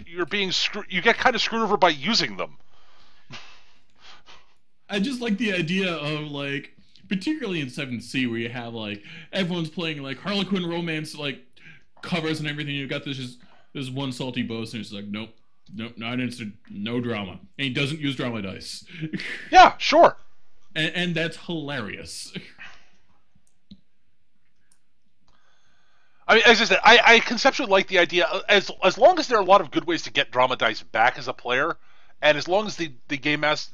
Speaker 1: you're being you get kind of screwed over by using them.
Speaker 2: I just like the idea of like, particularly in 7th Sea where you have like everyone's playing like Harlequin romance like covers and everything. You've got this one salty boast and it's like nope, not instant, no drama, and he doesn't use drama dice.
Speaker 1: Yeah, sure.
Speaker 2: And that's hilarious.
Speaker 1: I mean, as I said, I conceptually like the idea as long as there are a lot of good ways to get drama dice back as a player, and as long as the game master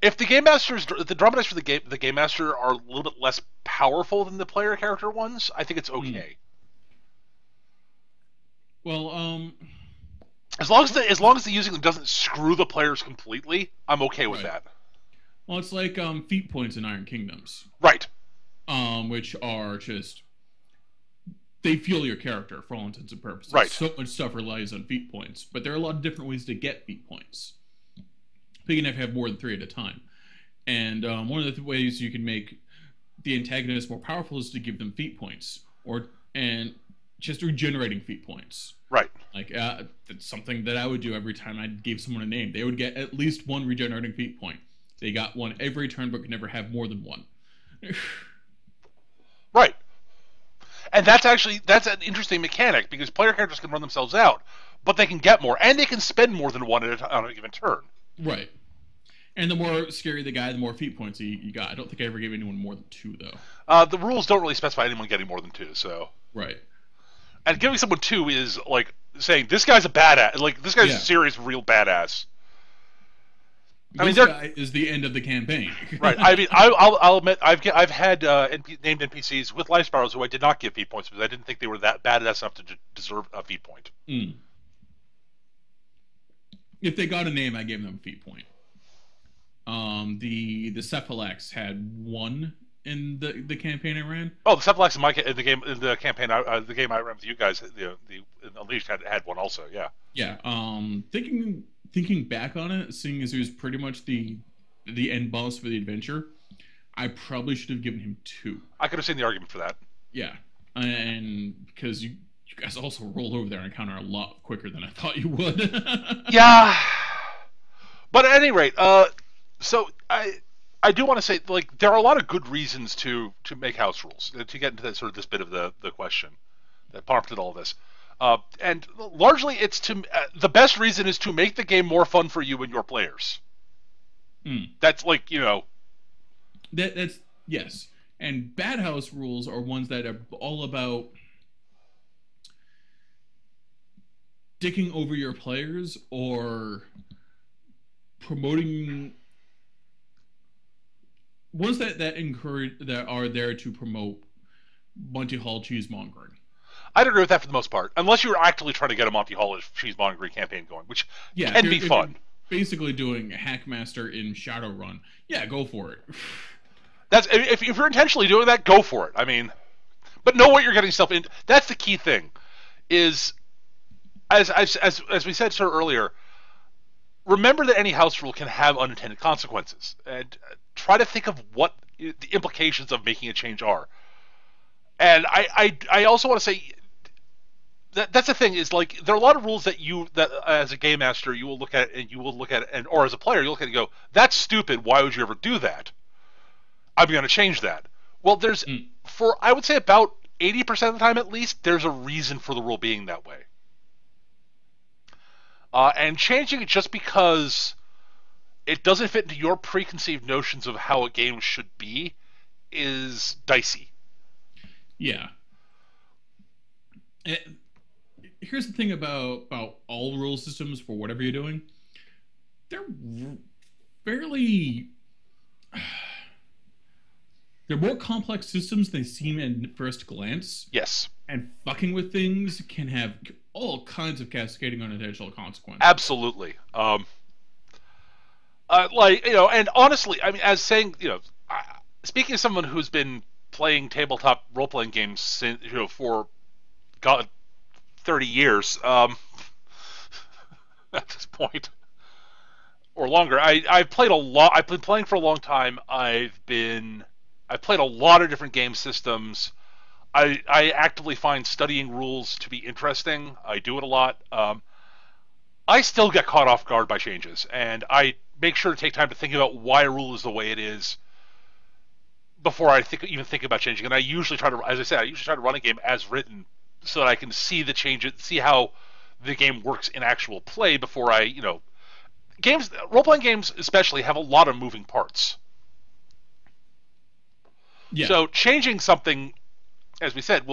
Speaker 1: if the drama dice for the game master are a little bit less powerful than the player character ones, I think it's okay.
Speaker 2: Well,
Speaker 1: as long as the using them doesn't screw the players completely, I'm okay with that.
Speaker 2: Well, it's like feat points in Iron Kingdoms,
Speaker 1: right?
Speaker 2: Which are just they fuel your character for all intents and purposes.
Speaker 1: Right.
Speaker 2: So much stuff relies on feat points, but there are a lot of different ways to get feat points. Big enough to have more than 3 at a time. And one of the ways you can make the antagonist more powerful is to give them feat points, and just regenerating feat points.
Speaker 1: Right.
Speaker 2: Like that's something that I would do every time I gave someone a name. They would get at least 1 regenerating feat point. They got 1 every turn, but could never have more than 1.
Speaker 1: Right. And that's an interesting mechanic because player characters can run themselves out, but they can get more, and they can spend more than 1 on a given turn.
Speaker 2: Right. And the more scary the guy, the more feat points you got. I don't think I ever gave anyone more than 2, though.
Speaker 1: The rules don't really specify anyone getting more than 2, so.
Speaker 2: Right.
Speaker 1: And giving someone 2 is like saying this guy's a badass. Like this guy's a serious, real badass.
Speaker 2: This guy is the end of the campaign.
Speaker 1: Right. I mean, I'll admit I've had named NPCs with life spirals who I did not give feat points because I didn't think they were that badass enough to deserve a feat point.
Speaker 2: If they got a name, I gave them a feat point. The Cephalax had 1 in the campaign I ran.
Speaker 1: Oh, the Cephalax in the campaign the game I ran with you guys, the Unleashed had 1 also. Yeah.
Speaker 2: Yeah. Thinking back on it, seeing as he was pretty much the end boss for the adventure, I probably should have given him 2.
Speaker 1: I could have seen the argument for that.
Speaker 2: Yeah, and because you guys also roll over there and encounter a lot quicker than I thought you would.
Speaker 1: Yeah. But at any rate, so I do want to say, like, there are a lot of good reasons to make house rules, to get into that sort of this bit of the question that prompted all this. And largely, it's the best reason is to make the game more fun for you and your players. That's like,
Speaker 2: That's yes. And bad house rules are ones that are all about dicking over your players or promoting ones that encourage that are there to promote Monty Hall cheesemongering.
Speaker 1: I'd agree with that for the most part, unless you're actively trying to get a Monty Hall cheesemongering campaign going, which
Speaker 2: Yeah,
Speaker 1: can be
Speaker 2: if you're
Speaker 1: fun.
Speaker 2: basically doing Hackmaster in Shadowrun, yeah, go for it.
Speaker 1: That's if you're intentionally doing that, go for it. I mean, but know what you're getting yourself into. That's the key thing. Is as we said sir earlier, remember that any house rule can have unintended consequences, and try to think of what the implications of making a change are. And I also want to say that's the thing is like there are a lot of rules that as a game master you will look at and or as a player you look at it and go, that's stupid. Why would you ever do that? I'm going to change that. Well, there's for I would say about 80% of the time at least there's a reason for the rule being that way. And changing it just because it doesn't fit into your preconceived notions of how a game should be is dicey.
Speaker 2: Yeah. Here's the thing about all rule systems for whatever you're doing. They're fairly they're more complex systems than they seem at first glance.
Speaker 1: Yes.
Speaker 2: And fucking with things can have all kinds of cascading unintentional consequences.
Speaker 1: Absolutely. And honestly, I mean, as saying, speaking of someone who's been playing tabletop role-playing games since, for God, 30 years, at this point, or longer. I've played a lot. I've been playing for a long time. I've played a lot of different game systems. I actively find studying rules to be interesting. I do it a lot. I still get caught off guard by changes, and I make sure to take time to think about why a rule is the way it is before I even think about changing. And I usually try to, as I said, run a game as written so that I can see the changes, see how the game works in actual play before games, role-playing games especially, have a lot of moving parts. Yeah. So changing something, as we said,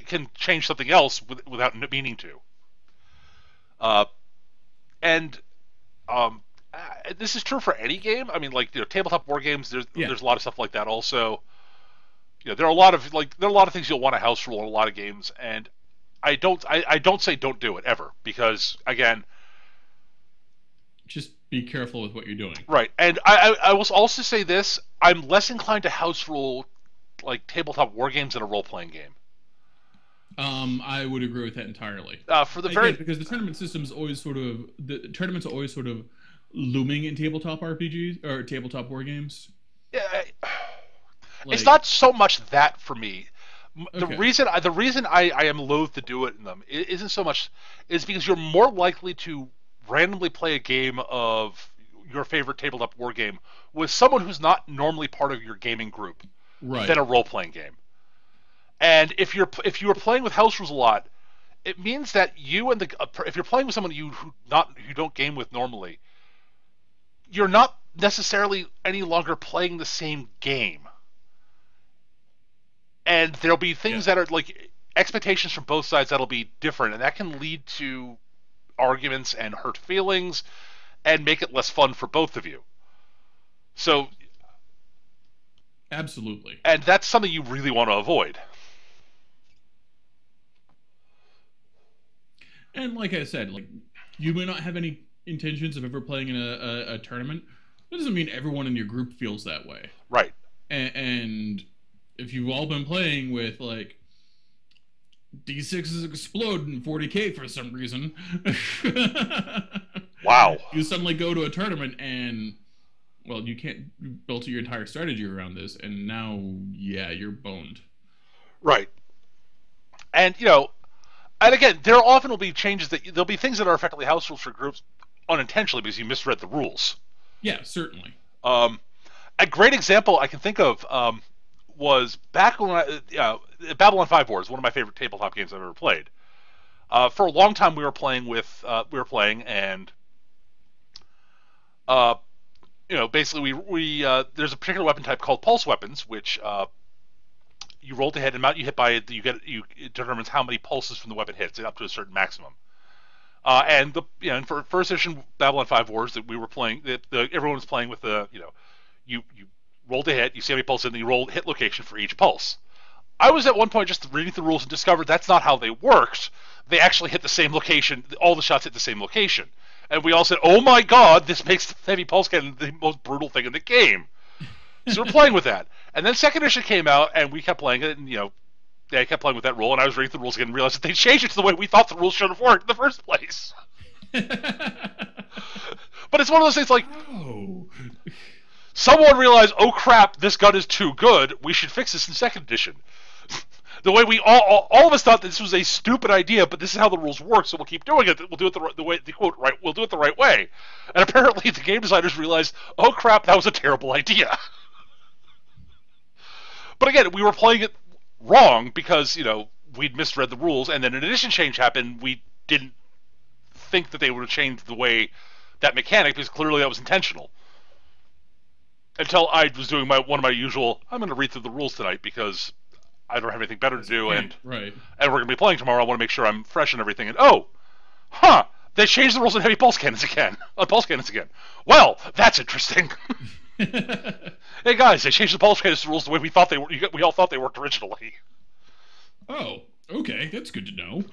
Speaker 1: can change something else without meaning to. This is true for any game. I mean, tabletop war games. There's a lot of stuff like that. Also, there are a lot of things you'll want to house rule in a lot of games, and I don't say don't do it ever, because again,
Speaker 2: just be careful with what you're doing.
Speaker 1: Right, and I will also say this: I'm less inclined to house rule like tabletop war games in a role playing game.
Speaker 2: I would agree with that entirely. Because the tournament system's always tournaments are always sort of looming in tabletop RPGs or tabletop war games.
Speaker 1: Yeah, it's not so much that for me. The reason I am loath to do it in them isn't so much is because you're more likely to randomly play a game of your favorite tabletop war game with someone who's not normally part of your gaming group, right, than a role playing game. And if you are playing with house rules a lot, it means that if you're playing with someone who don't game with normally, you're not necessarily any longer playing the same game. And there'll be things that are like expectations from both sides that'll be different, and that can lead to arguments and hurt feelings and make it less fun for both of you. So
Speaker 2: absolutely.
Speaker 1: And that's something you really want to avoid.
Speaker 2: And like I said, you may not have any intentions of ever playing in a tournament. That doesn't mean everyone in your group feels that way.
Speaker 1: Right.
Speaker 2: And if you've all been playing with D6s explode in 40k for some reason,
Speaker 1: wow,
Speaker 2: you suddenly go to a tournament and you can't build your entire strategy around this, and now you're boned.
Speaker 1: Right. And and again, there often will be changes there'll be things that are effectively house rules for groups unintentionally because you misread the rules.
Speaker 2: Yeah, certainly.
Speaker 1: A great example I can think of was back when Babylon 5 Wars, one of my favorite tabletop games I've ever played. For a long time, we were playing, and basically we there's a particular weapon type called pulse weapons, which you roll to hit, and amount you hit by it, it determines how many pulses from the weapon hits, up to a certain maximum. And for first edition Babylon 5 Wars that we were playing, everyone was playing with you roll to hit, you see how many pulses, and you roll hit location for each pulse. I was at one point just reading the rules and discovered that's not how they worked. They actually hit the same location. All the shots hit the same location. And we all said, "Oh my God, this makes the heavy pulse cannon the most brutal thing in the game." So we're playing with that. And then second edition came out, and we kept playing it, and I kept playing with that rule, and I was reading the rules again and realized that they changed it to the way we thought the rules should have worked in the first place. But it's one of those things like, someone realized, oh crap, this gun is too good. We should fix this in second edition. The way we all of us thought that this was a stupid idea, but this is how the rules work, so we'll keep doing it. We'll do it the way the quote right. We'll do it the right way. And apparently, the game designers realized, oh crap, that was a terrible idea. But again, we were playing it wrong because we'd misread the rules, and then an edition change happened. We didn't think that they would have changed the way that mechanic, because clearly that was intentional. Until I was doing one of my usual, I'm going to read through the rules tonight because I don't have anything better to do, and we're going to be playing tomorrow. I want to make sure I'm fresh and everything. And they changed the rules on heavy pulse cannons again. Well, that's interesting. Hey guys, they changed the pulse cannons rules the way we thought they were. We all thought they worked originally.
Speaker 2: Oh, okay, that's good to know.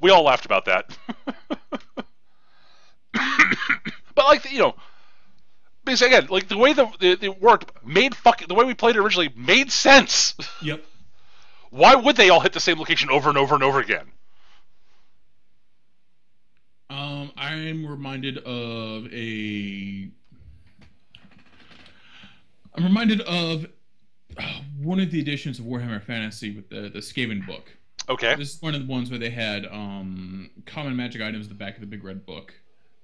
Speaker 1: We all laughed about that. But because again, the way it worked the way we played it originally made sense.
Speaker 2: Yep.
Speaker 1: Why would they all hit the same location over and over and over again?
Speaker 2: I'm reminded of one of the editions of Warhammer Fantasy with the Skaven book.
Speaker 1: Okay.
Speaker 2: This is one of the ones where they had common magic items at the back of the big red book,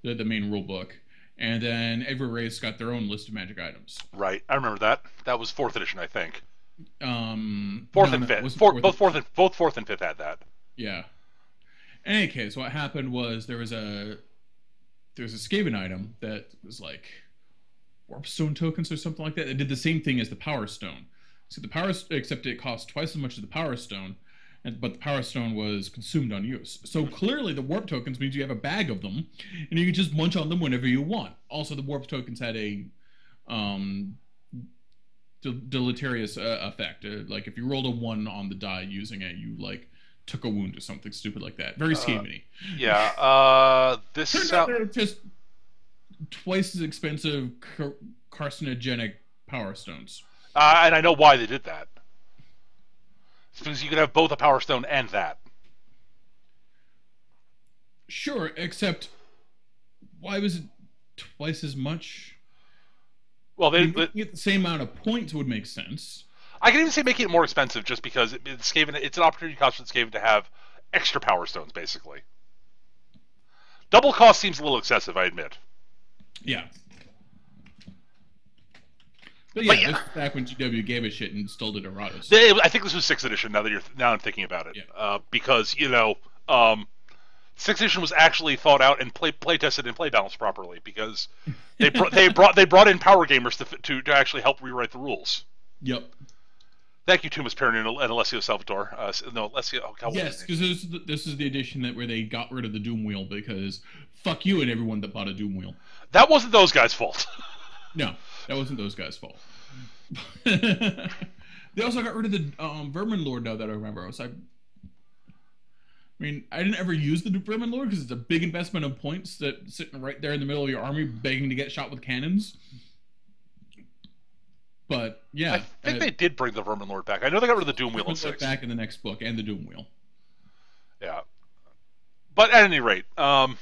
Speaker 2: the main rule book. And then every race got their own list of magic items.
Speaker 1: Right, I remember that. That was 4th edition, I think.
Speaker 2: Fourth and fifth.
Speaker 1: Both fourth and fifth had that.
Speaker 2: Yeah. In any case, what happened was there was a Skaven item that was like Warpstone tokens or something like that. It did the same thing as the Power Stone. So except it cost twice as much as the Power Stone. But the Power Stone was consumed on use. So clearly the Warp Tokens means you have a bag of them, and you can just munch on them whenever you want. Also, the Warp Tokens had a deleterious effect. Like, if you rolled a 1 on the die using it, you, took a wound or something stupid like that. Very scammy.
Speaker 1: Yeah,
Speaker 2: Turns out they're just twice as expensive carcinogenic Power Stones.
Speaker 1: And I know why they did that. Because you could have both a Power Stone and that.
Speaker 2: Sure, except why was it twice as much?
Speaker 1: Well,
Speaker 2: get the same amount of points would make sense.
Speaker 1: I can even say making it more expensive just because it's an opportunity cost for Skaven to have extra Power Stones, basically. Double cost seems a little excessive, I admit.
Speaker 2: Yeah. But yeah, this is back when GW gave a shit and stole the Dorados.
Speaker 1: I think this was 6th edition. Now I'm thinking about it, because 6th edition was actually thought out and play tested and play balanced properly because they brought in power gamers to actually help rewrite the rules.
Speaker 2: Yep.
Speaker 1: Thank you, Tumas Perrin and Alessio Salvatore. Alessio. Oh God,
Speaker 2: yes, because this is the edition where they got rid of the Doom Wheel because fuck you and everyone that bought a Doom Wheel.
Speaker 1: That wasn't those guys' fault.
Speaker 2: No. That wasn't those guys' fault. They also got rid of the Vermin Lord, now that I remember. I didn't ever use the Vermin Lord because it's a big investment of points that sitting right there in the middle of your army begging to get shot with cannons. But, yeah.
Speaker 1: I think they did bring the Vermin Lord back. I know they got rid of the Doom Wheel in 6.
Speaker 2: Back in the next book, and the Doom Wheel.
Speaker 1: Yeah. But at any rate, as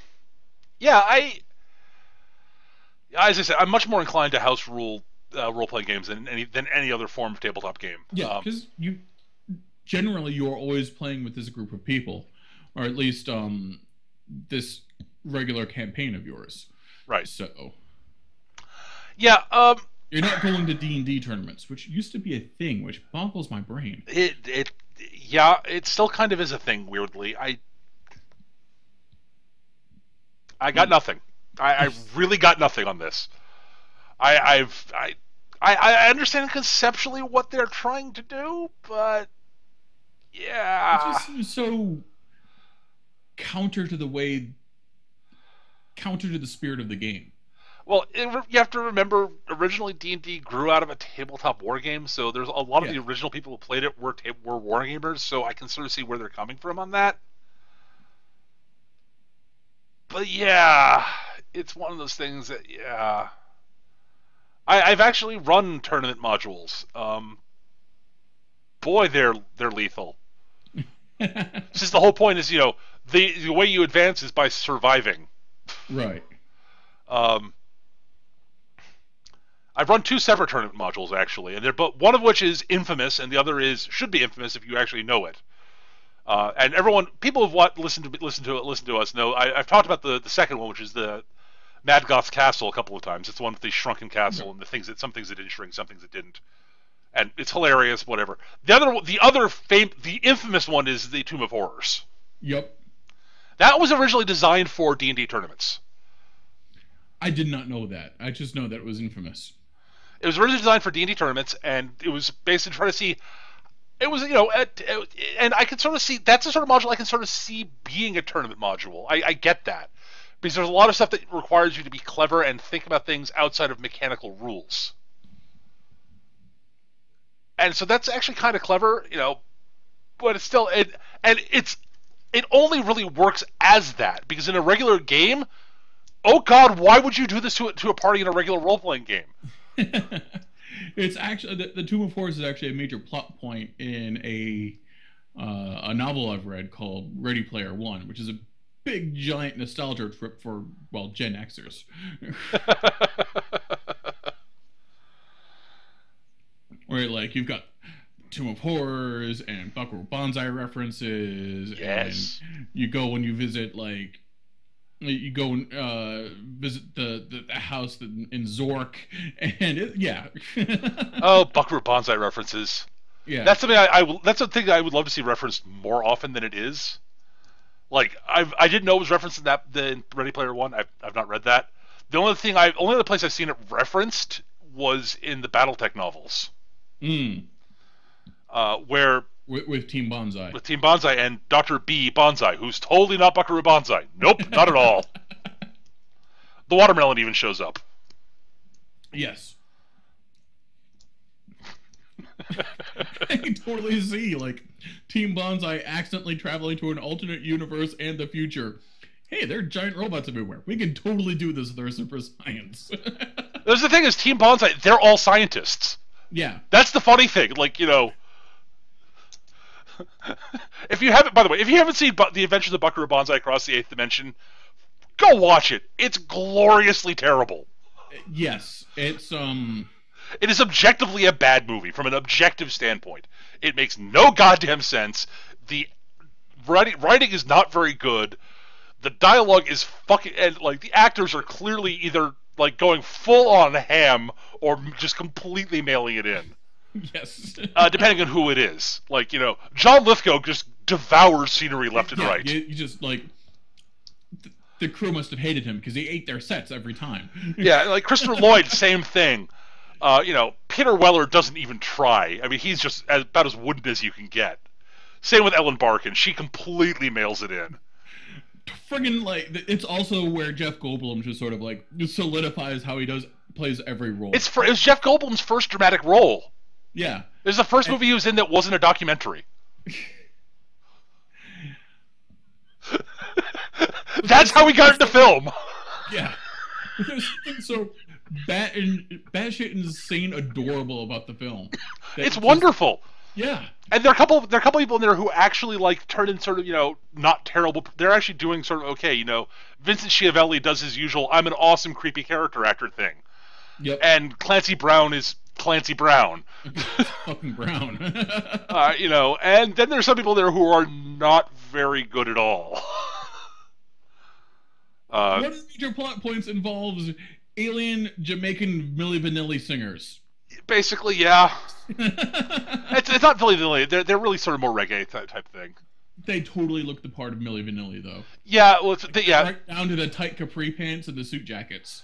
Speaker 1: I said, I'm much more inclined to house rule role-playing games than any other form of tabletop game.
Speaker 2: Yeah, because you're always playing with this group of people, or at least this regular campaign of yours.
Speaker 1: Right.
Speaker 2: So.
Speaker 1: Yeah.
Speaker 2: You're not going to D&D tournaments, which used to be a thing, which boggles my brain.
Speaker 1: It still kind of is a thing. Weirdly, I got nothing. I really got nothing on this. I understand conceptually what they're trying to do, but
Speaker 2: It
Speaker 1: yeah.
Speaker 2: just seems so counter to the spirit of the game.
Speaker 1: Well, you have to remember, originally D&D grew out of a tabletop war game, so there's a lot of
Speaker 2: Yeah.
Speaker 1: the original people who played it were war gamers, so I can sort of see where they're coming from on that. But yeah, it's one of those things that, yeah. I've actually run tournament modules. Boy, they're lethal. Since the whole point is, the way you advance is by surviving.
Speaker 2: Right.
Speaker 1: I've run two separate tournament modules actually, and they're both, one of which is infamous, and the other should be infamous if you actually know it. And people have listened to us know. I've talked about the second one, which is the Mad Goth's Castle, a couple of times. It's the one with the shrunken castle and some things that didn't shrink, some things that didn't, and it's hilarious. Whatever. The infamous one is the Tomb of Horrors.
Speaker 2: Yep.
Speaker 1: That was originally designed for D&D tournaments.
Speaker 2: I did not know that. I just know that it was infamous.
Speaker 1: It was originally designed for D&D tournaments, and it was basically trying to see. It was, and I can sort of see that's the sort of module I can sort of see being a tournament module. I get that because there's a lot of stuff that requires you to be clever and think about things outside of mechanical rules, and so that's actually kind of clever, But it's still it only really works as that because in a regular game, oh God, why would you do this to a party in a regular role playing game?
Speaker 2: It's actually the Tomb of Horrors is actually a major plot point in a novel I've read called Ready Player One, which is a big giant nostalgia trip for Gen Xers. Where you've got Tomb of Horrors and Buckaroo Banzai references,
Speaker 1: yes.
Speaker 2: And you go and you visit you go and visit the house in Zork, and yeah.
Speaker 1: Oh, Buckaroo Banzai references.
Speaker 2: Yeah,
Speaker 1: that's something that's something I would love to see referenced more often than it is. I didn't know it was referenced in the Ready Player One. I've not read that. The only other place I've seen it referenced was in the BattleTech novels. Where
Speaker 2: with Team Banzai.
Speaker 1: With Team Banzai and Dr. B. Banzai, who's totally not Buckaroo Banzai. Nope, not at all. The watermelon even shows up.
Speaker 2: Yes. I can totally see, Team Banzai accidentally traveling to an alternate universe and the future. Hey, there are giant robots everywhere. We can totally do this with our super science.
Speaker 1: There's the thing is, Team Banzai, they're all scientists.
Speaker 2: Yeah.
Speaker 1: That's the funny thing. If you haven't seen The Adventures of Buckaroo Banzai Across the Eighth Dimension, go watch it. It's gloriously terrible.
Speaker 2: Yes, it's
Speaker 1: It is objectively a bad movie from an objective standpoint. It makes no goddamn sense. The writing is not very good. The dialogue is fucking, and the actors are clearly either going full on ham or just completely mailing it in.
Speaker 2: Yes.
Speaker 1: Depending on who it is. John Lithgow just devours scenery left and right.
Speaker 2: You just, the crew must have hated him because he ate their sets every time.
Speaker 1: Yeah, Christopher Lloyd, same thing. Peter Weller doesn't even try. I mean, he's just about as wooden as you can get. Same with Ellen Barkin. She completely mails it in.
Speaker 2: Friggin' it's also where Jeff Goldblum just sort of just solidifies how he plays every role.
Speaker 1: It was Jeff Goldblum's first dramatic role.
Speaker 2: Yeah.
Speaker 1: It was the first movie he was in that wasn't a documentary. That's how he got into film.
Speaker 2: Yeah. There's something so batshit insane adorable about the film.
Speaker 1: It's wonderful.
Speaker 2: Yeah.
Speaker 1: And there are a couple people in there who actually turn in sort of, not terrible. They're actually doing sort of okay, Vincent Schiavelli does his usual I'm an awesome creepy character actor thing.
Speaker 2: Yep.
Speaker 1: And Clancy Brown is Clancy Brown.
Speaker 2: Fucking Brown.
Speaker 1: And then there's some people there who are not very good at all.
Speaker 2: One of the major plot points involves alien Jamaican Milli Vanilli singers.
Speaker 1: Basically, yeah. It's not Milli Vanilli. They're really sort of more reggae type thing.
Speaker 2: They totally look the part of Milli Vanilli, though.
Speaker 1: Yeah, well, yeah.
Speaker 2: Right down to the tight capri pants and the suit jackets.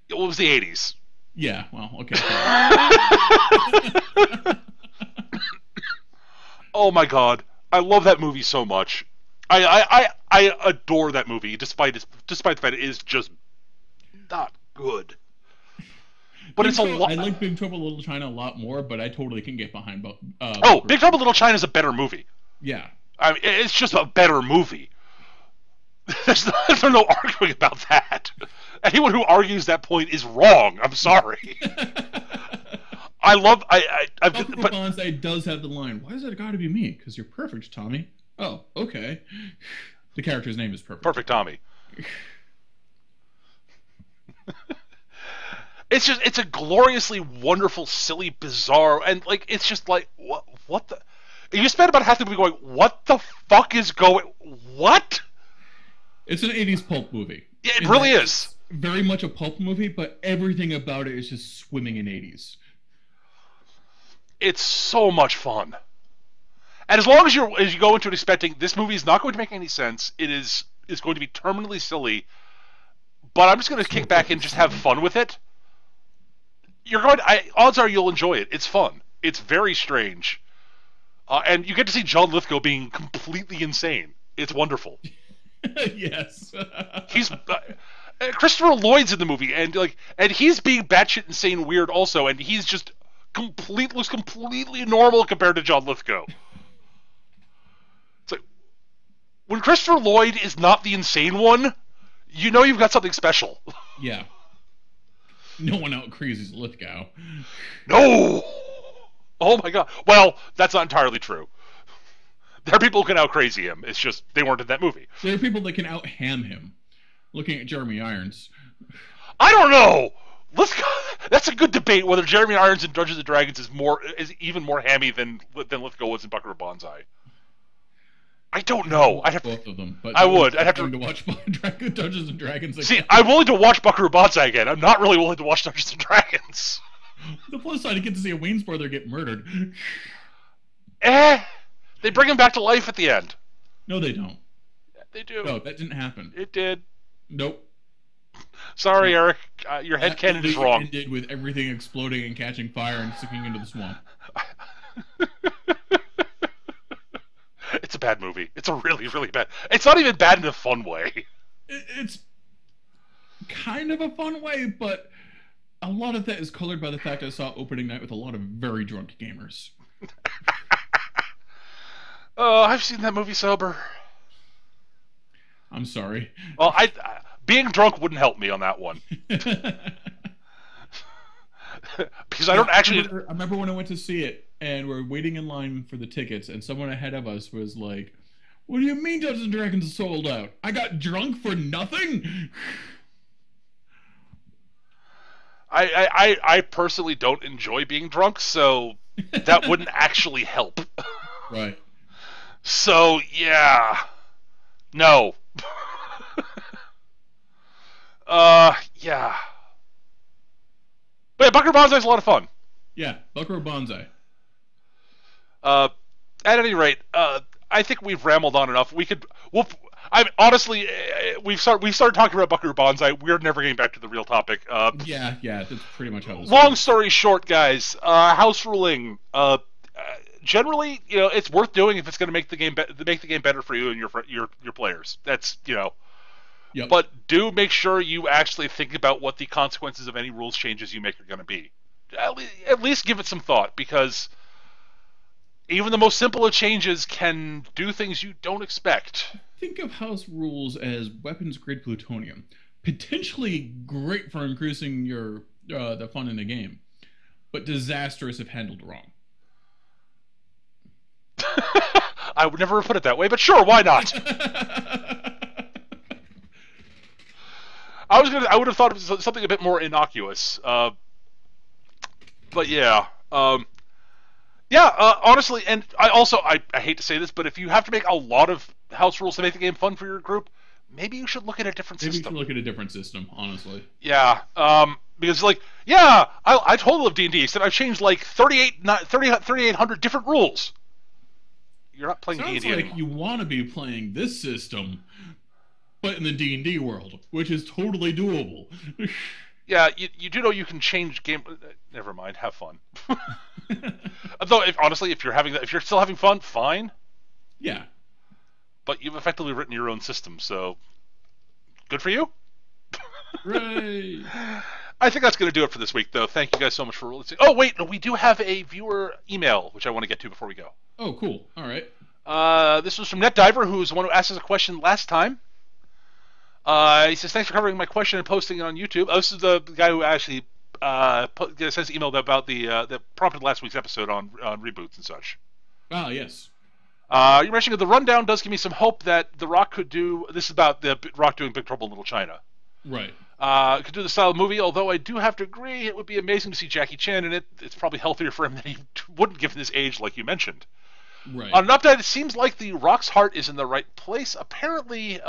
Speaker 1: It was the 80s.
Speaker 2: Yeah, well, okay.
Speaker 1: Oh my god, I love that movie so much. I adore that movie, despite the fact that it is just not good. But it's a lot.
Speaker 2: I like Big Trouble in Little China a lot more, but I totally can get behind both.
Speaker 1: Big Trouble in Little China is a better movie.
Speaker 2: Yeah,
Speaker 1: I mean, it's just a better movie. There's no arguing about that. Anyone who argues that point is wrong. I'm sorry.
Speaker 2: Buckaroo Banzai does have the line, "Why does it got to be me? Because you're perfect, Tommy." Oh, okay. The character's name is Perfect.
Speaker 1: Perfect Tommy. It's a gloriously wonderful, silly, bizarre, and like it's just like what the. You spend about half the movie going, what the fuck is going? What?
Speaker 2: It's an 80s pulp movie.
Speaker 1: Yeah, it really is.
Speaker 2: Very much a pulp movie, but everything about it is just swimming in 80s.
Speaker 1: It's so much fun. And as long as you go into it expecting this movie is not going to make any sense, it's going to be terminally silly, but I'm just going to kick back and just have fun with it. Odds are you'll enjoy it. It's fun. It's very strange. And you get to see John Lithgow being completely insane. It's wonderful.
Speaker 2: Yes.
Speaker 1: He's Christopher Lloyd's in the movie, and he's being batshit insane weird also, and he's just looks completely normal compared to John Lithgow. It's like when Christopher Lloyd is not the insane one, you know you've got something special.
Speaker 2: Yeah. No one out crazies Lithgow.
Speaker 1: No. Oh my god. Well, that's not entirely true. There are people who can out crazy him. It's just they weren't in that movie.
Speaker 2: There are people that can out ham him. Looking at Jeremy Irons.
Speaker 1: I don't know. That's a good debate whether Jeremy Irons in Dungeons and Dragons is even more hammy than Lithgow was in Buckaroo Banzai. I don't know. I'd have
Speaker 2: both of them, but
Speaker 1: I would. I'd have to
Speaker 2: watch Dungeons and Dragons again.
Speaker 1: See, I'm willing to watch Buckaroo Banzai again. I'm not really willing to watch Dungeons and Dragons.
Speaker 2: The plus side, you get to see a Wayne's brother get murdered.
Speaker 1: They bring him back to life at the end.
Speaker 2: No, they don't.
Speaker 1: Yeah, they do.
Speaker 2: No, that didn't happen.
Speaker 1: It did.
Speaker 2: Nope.
Speaker 1: Sorry, Eric. Your headcanon is wrong.
Speaker 2: It ended with everything exploding and catching fire and sinking into the swamp.
Speaker 1: It's a bad movie. It's a really, really bad. It's not even bad in a fun way.
Speaker 2: It's kind of a fun way, but a lot of that is colored by the fact I saw opening night with a lot of very drunk gamers.
Speaker 1: I've seen that movie sober.
Speaker 2: I'm sorry.
Speaker 1: Well, being drunk wouldn't help me on that one. Because I don't actually.
Speaker 2: I remember when I went to see it, and we're waiting in line for the tickets, and someone ahead of us was like, "What do you mean Dungeons and Dragons is sold out? I got drunk for nothing?"
Speaker 1: I personally don't enjoy being drunk, so that wouldn't actually help.
Speaker 2: Right.
Speaker 1: So, yeah. No. Yeah. But yeah, Buckaroo Banzai is a lot of fun.
Speaker 2: Yeah, Buckaroo Banzai.
Speaker 1: At any rate, I think we've rambled on enough. Honestly, we've started talking about Buckaroo Banzai. We're never getting back to the real topic.
Speaker 2: Yeah, that's pretty much how this
Speaker 1: Long
Speaker 2: goes.
Speaker 1: Story short, guys, house ruling. Generally, it's worth doing if it's going to make the game better for you and your players. That's
Speaker 2: Yep.
Speaker 1: But do make sure you actually think about what the consequences of any rules changes you make are going to be. At least give it some thought, because even the most simple of changes can do things you don't expect.
Speaker 2: Think of house rules as weapons grade plutonium. Potentially great for increasing your the fun in the game, but disastrous if handled wrong.
Speaker 1: I would never have put it that way, but sure, why not? I would have thought of something a bit more innocuous. But yeah. Honestly, and I hate to say this, but if you have to make a lot of house rules to make the game fun for your group, maybe you should look at a different system.
Speaker 2: Maybe you should look at a different system, honestly.
Speaker 1: Yeah. Because I totally love D&D, except I've changed like 3,800 different rules. You're not playing
Speaker 2: Sounds
Speaker 1: D&D
Speaker 2: like
Speaker 1: anymore.
Speaker 2: you want to be playing this system, but in the D&D world, which is totally doable.
Speaker 1: Yeah, you do know you can change game. Never mind. Have fun. Though, honestly, if you're still having fun, fine.
Speaker 2: Yeah.
Speaker 1: But you've effectively written your own system, so good for you.
Speaker 2: Right.
Speaker 1: I think that's going to do it for this week, though. Thank you guys so much for listening. Oh, wait, no, we do have a viewer email, which I want to get to before we go.
Speaker 2: Oh, cool. All right.
Speaker 1: This was from NetDiver, who's the one who asked us a question last time. He says, thanks for covering my question and posting it on YouTube. This is the guy who actually sends email about that prompted last week's episode on reboots and such.
Speaker 2: Ah, yes.
Speaker 1: You're mentioning the rundown does give me some hope that The Rock could do. This is about The Rock doing Big Trouble in Little China.
Speaker 2: Right.
Speaker 1: Could do the style of movie, although I do have to agree it would be amazing to see Jackie Chan in it. It's probably healthier for him than he wouldn't given his age, like you mentioned.
Speaker 2: Right.
Speaker 1: On an update, it seems like The Rock's heart is in the right place. Apparently,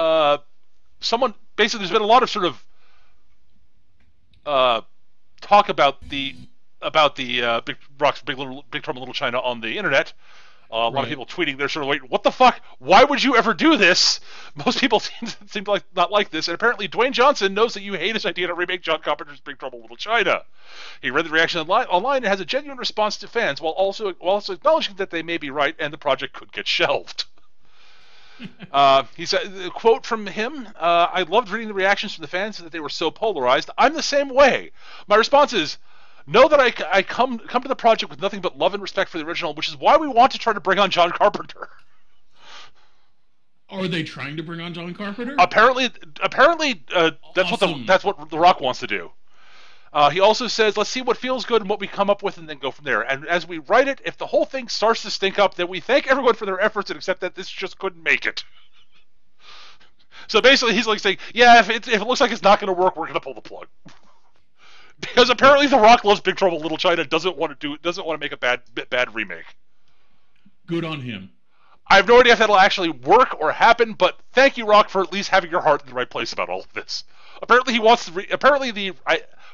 Speaker 1: basically, there's been a lot of sort of talk about the Big Rock's Big Trouble in Little China on the internet. A lot of people tweeting, they're sort of like, what the fuck? Why would you ever do this? Most people seem to not like this, and apparently Dwayne Johnson knows that you hate his idea to remake John Carpenter's Big Trouble in Little China. He read the reaction online and has a genuine response to fans, while also acknowledging that they may be right and the project could get shelved. He said, a quote from him, I loved reading the reactions from the fans that they were so polarized. I'm the same way. My response is, know that I come to the project with nothing but love and respect for the original, which is why we want to try to bring on John Carpenter.
Speaker 2: Are they trying to bring on John Carpenter?
Speaker 1: Apparently, that's
Speaker 2: Awesome.
Speaker 1: that's what The Rock wants to do. He also says, let's see what feels good and what we come up with and then go from there. And as we write it, if the whole thing starts to stink up, then we thank everyone for their efforts and accept that this just couldn't make it. So basically, he's like saying, yeah, if it looks like it's not going to work, we're going to pull the plug. Because apparently The Rock loves Big Trouble in Little China, doesn't want to make a bad remake.
Speaker 2: Good on him.
Speaker 1: I have no idea if that'll actually work or happen, but thank you, Rock, for at least having your heart in the right place about all of this. Apparently he wants to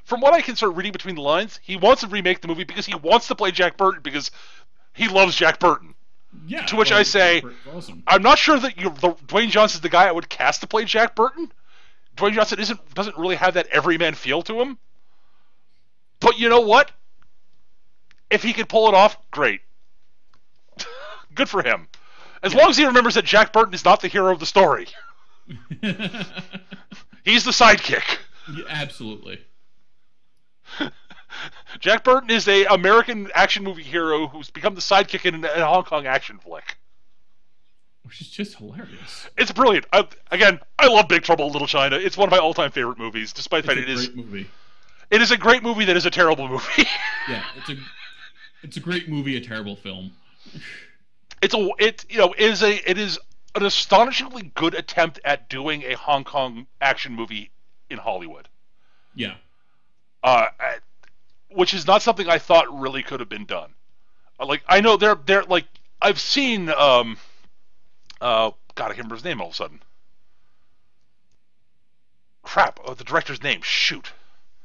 Speaker 1: from what I can start reading between the lines, he wants to remake the movie because he wants to play Jack Burton because he loves Jack Burton.
Speaker 2: Yeah.
Speaker 1: To which I say,
Speaker 2: awesome.
Speaker 1: I'm not sure that Dwayne Johnson's the guy I would cast to play Jack Burton. Dwayne Johnson doesn't really have that everyman feel to him. But you know what? If he could pull it off, great. Good for him. As long as he remembers that Jack Burton is not the hero of the story. He's the sidekick.
Speaker 2: Yeah, absolutely.
Speaker 1: Jack Burton is a American action movie hero who's become the sidekick in a Hong Kong action flick.
Speaker 2: Which is just hilarious.
Speaker 1: It's brilliant. I love Big Trouble in Little China. It's one of my all-time favorite movies, despite the fact it is a great movie. It is a great movie that is a terrible movie.
Speaker 2: Yeah, it's a great movie, a terrible film.
Speaker 1: It is an astonishingly good attempt at doing a Hong Kong action movie in Hollywood.
Speaker 2: Yeah.
Speaker 1: Which is not something I thought really could have been done. I know they're like, I've seen God, I can't remember his name all of a sudden. Crap, the director's name. Shoot.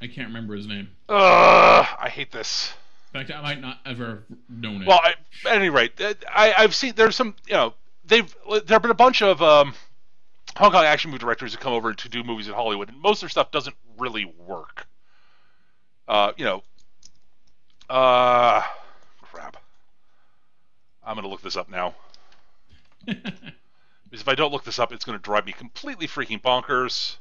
Speaker 2: I can't remember his name.
Speaker 1: I hate this.
Speaker 2: In fact, I might not ever known it.
Speaker 1: Well, at any rate, I've seen there's some, there have been a bunch of Hong Kong action movie directors who come over to do movies in Hollywood, and most of their stuff doesn't really work. Crap. I'm gonna look this up now. Because if I don't look this up, it's gonna drive me completely freaking bonkers.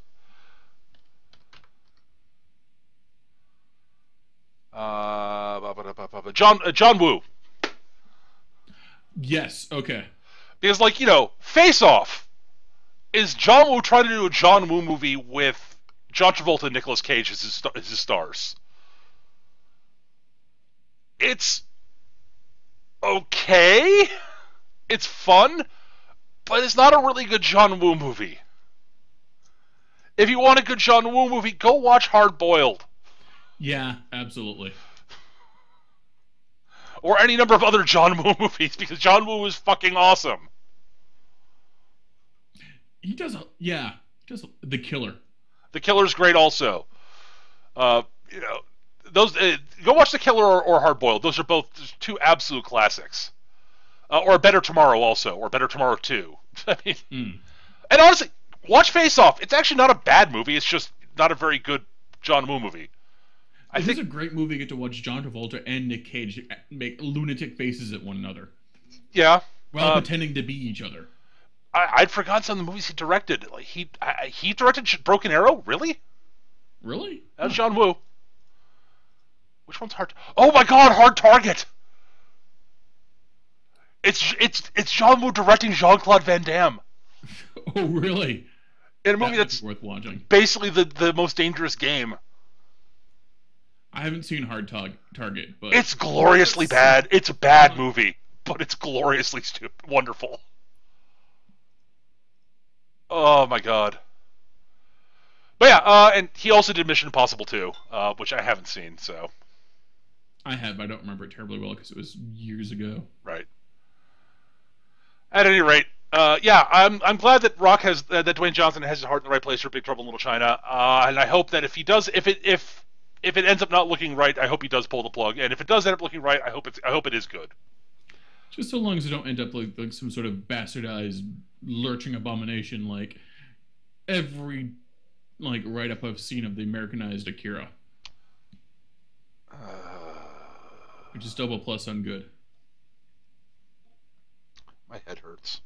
Speaker 1: John Woo.
Speaker 2: Yes. Okay.
Speaker 1: Because, Face Off is John Woo trying to do a John Woo movie with John Travolta and Nicolas Cage as his stars. It's okay. It's fun, but it's not a really good John Woo movie. If you want a good John Woo movie, go watch Hard Boiled.
Speaker 2: Yeah, absolutely.
Speaker 1: Or any number of other John Woo movies, because John Woo is fucking awesome.
Speaker 2: He does The Killer.
Speaker 1: The Killer's great also. Those go watch The Killer or Hard Boiled. Those are both two absolute classics. or A Better Tomorrow also, or Better Tomorrow 2. I mean,
Speaker 2: Mm.
Speaker 1: and honestly, watch Face Off. It's actually not a bad movie. It's just not a very good John Woo movie. I
Speaker 2: It
Speaker 1: think
Speaker 2: is a great movie to get to watch John Travolta and Nick Cage make lunatic faces at one another
Speaker 1: yeah.
Speaker 2: while pretending to be each other.
Speaker 1: I'd forgotten some of the movies he directed. Like he directed Broken Arrow. Really?
Speaker 2: Really?
Speaker 1: That's John Woo. Which one's Hard? Oh my God, Hard Target. It's John Woo directing Jean-Claude Van Damme
Speaker 2: Oh, really?
Speaker 1: in a movie that's
Speaker 2: worth watching.
Speaker 1: basically the most dangerous game.
Speaker 2: I haven't seen Hard Target, but
Speaker 1: It's gloriously bad. It's a bad movie, but it's gloriously stupid, wonderful. Oh my God. But yeah, and he also did Mission Impossible 2, which I haven't seen. So
Speaker 2: I have. I don't remember it terribly well because it was years ago.
Speaker 1: right. At any rate, yeah, I'm glad that Rock has that Dwayne Johnson has his heart in the right place for Big Trouble in Little China, and I hope that if he does, if it ends up not looking right, I hope he does pull the plug, and if it does end up looking right, I hope it is good.
Speaker 2: Just so long as it don't end up like some sort of bastardized lurching abomination like every write-up I've seen of the Americanized Akira, which is double plus on good.
Speaker 1: My head hurts.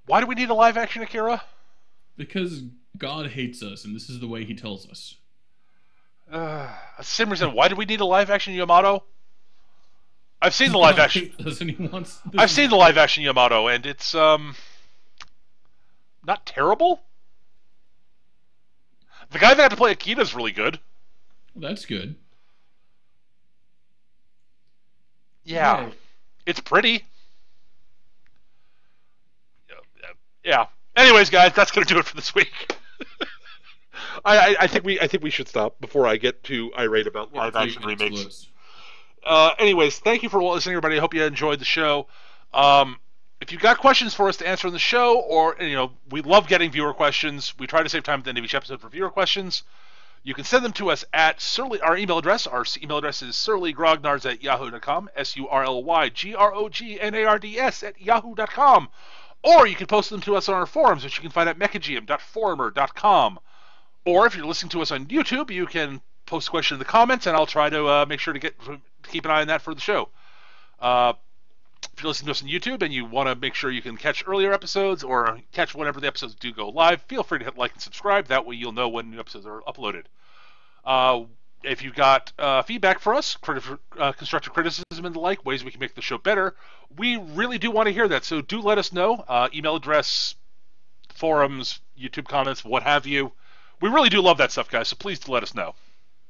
Speaker 1: Why do we need a live-action Akira?
Speaker 2: Because God hates us, and this is the way He tells us.
Speaker 1: Same reason. Why do we need a live-action Yamato? I've seen the live-action. I've seen the live-action Yamato, and it's not terrible. The guy that had to play Akita is really good.
Speaker 2: Well, that's good.
Speaker 1: Yeah.
Speaker 2: Whoa.
Speaker 1: It's pretty. Yeah. Anyways, guys, that's going to do it for this week. I think we should stop before I get too irate about live action remakes. Anyways, thank you for listening, everybody. I hope you enjoyed the show. If you've got questions for us to answer on the show, or we love getting viewer questions. We try to save time at the end of each episode for viewer questions. You can send them to us at our email address. Our email address is surlygrognards@yahoo.com, surlygrognards@yahoo.com. Or you can post them to us on our forums, which you can find at mechagm.forumer.com. Or if you're listening to us on YouTube, you can post a question in the comments, and I'll try to make sure to keep an eye on that for the show. If you're listening to us on YouTube and you want to make sure you can catch earlier episodes or catch whenever the episodes do go live, feel free to hit like and subscribe. That way you'll know when new episodes are uploaded. If you've got feedback for us, constructive criticism and the like, ways we can make the show better, we really do want to hear that. So do let us know. Email address, forums, YouTube comments, what have you. We really do love that stuff, guys, so please do let us know.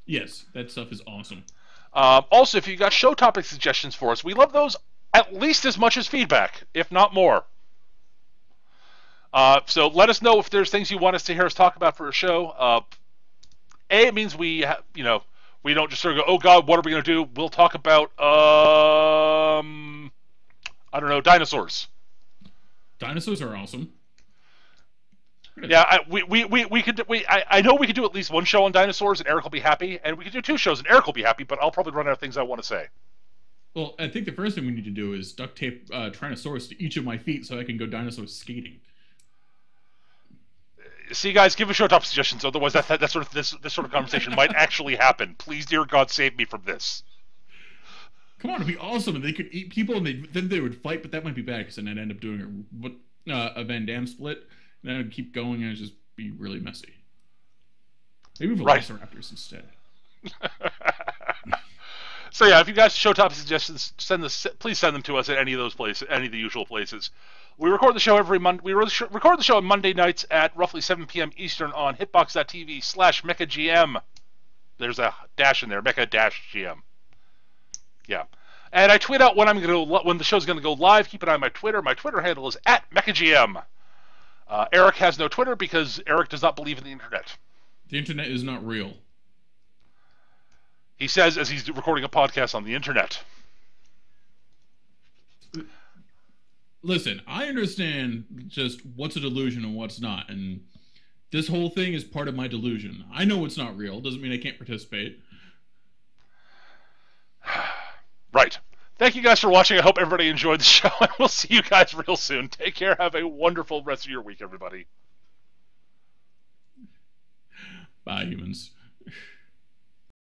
Speaker 2: Yes, that stuff is awesome.
Speaker 1: Also, if you've got show topic suggestions for us, we love those at least as much as feedback, if not more. So let us know if there's things you want us to hear us talk about for a show. It means we don't just sort of go, oh God, what are we going to do? We'll talk about, I don't know, dinosaurs.
Speaker 2: Dinosaurs are awesome.
Speaker 1: Yeah, I know we could do at least one show on dinosaurs, and Eric will be happy, and we could do 2 shows, and Eric will be happy, but I'll probably run out of things I want to say.
Speaker 2: Well, I think the first thing we need to do is duct tape Tyrannosaurus to each of my feet so I can go dinosaur skating.
Speaker 1: See, guys, give us show top suggestions. Otherwise, this sort of conversation might actually happen. Please, dear God, save me from this.
Speaker 2: Come on, it'd be awesome, and they could eat people, and then they would fight. But that might be bad because then I'd end up doing a Van Damme split, and then I'd keep going, and it'd just be really messy. Maybe Velociraptors instead.
Speaker 1: So yeah, if you guys show topic suggestions, please send them to us at any of those places, any of the usual places. We record the show every Monday. We record the show on Monday nights at roughly 7 p.m. Eastern on hitbox.tv/mechagm. There's a dash in there, mecha-gm. Yeah, and I tweet out when the show's going to go live. Keep an eye on my Twitter. My Twitter handle is @mechagm. Eric has no Twitter because Eric does not believe in the internet.
Speaker 2: The internet is not real.
Speaker 1: He says as he's recording a podcast on the internet.
Speaker 2: Listen, I understand just what's a delusion and what's not, and this whole thing is part of my delusion. I know it's not real. Doesn't mean I can't participate.
Speaker 1: Right. Thank thank you guys for watching. I hope everybody enjoyed the show, and we'll see you guys real soon. Take care. Have a wonderful rest of your week, everybody.
Speaker 2: Bye, humans.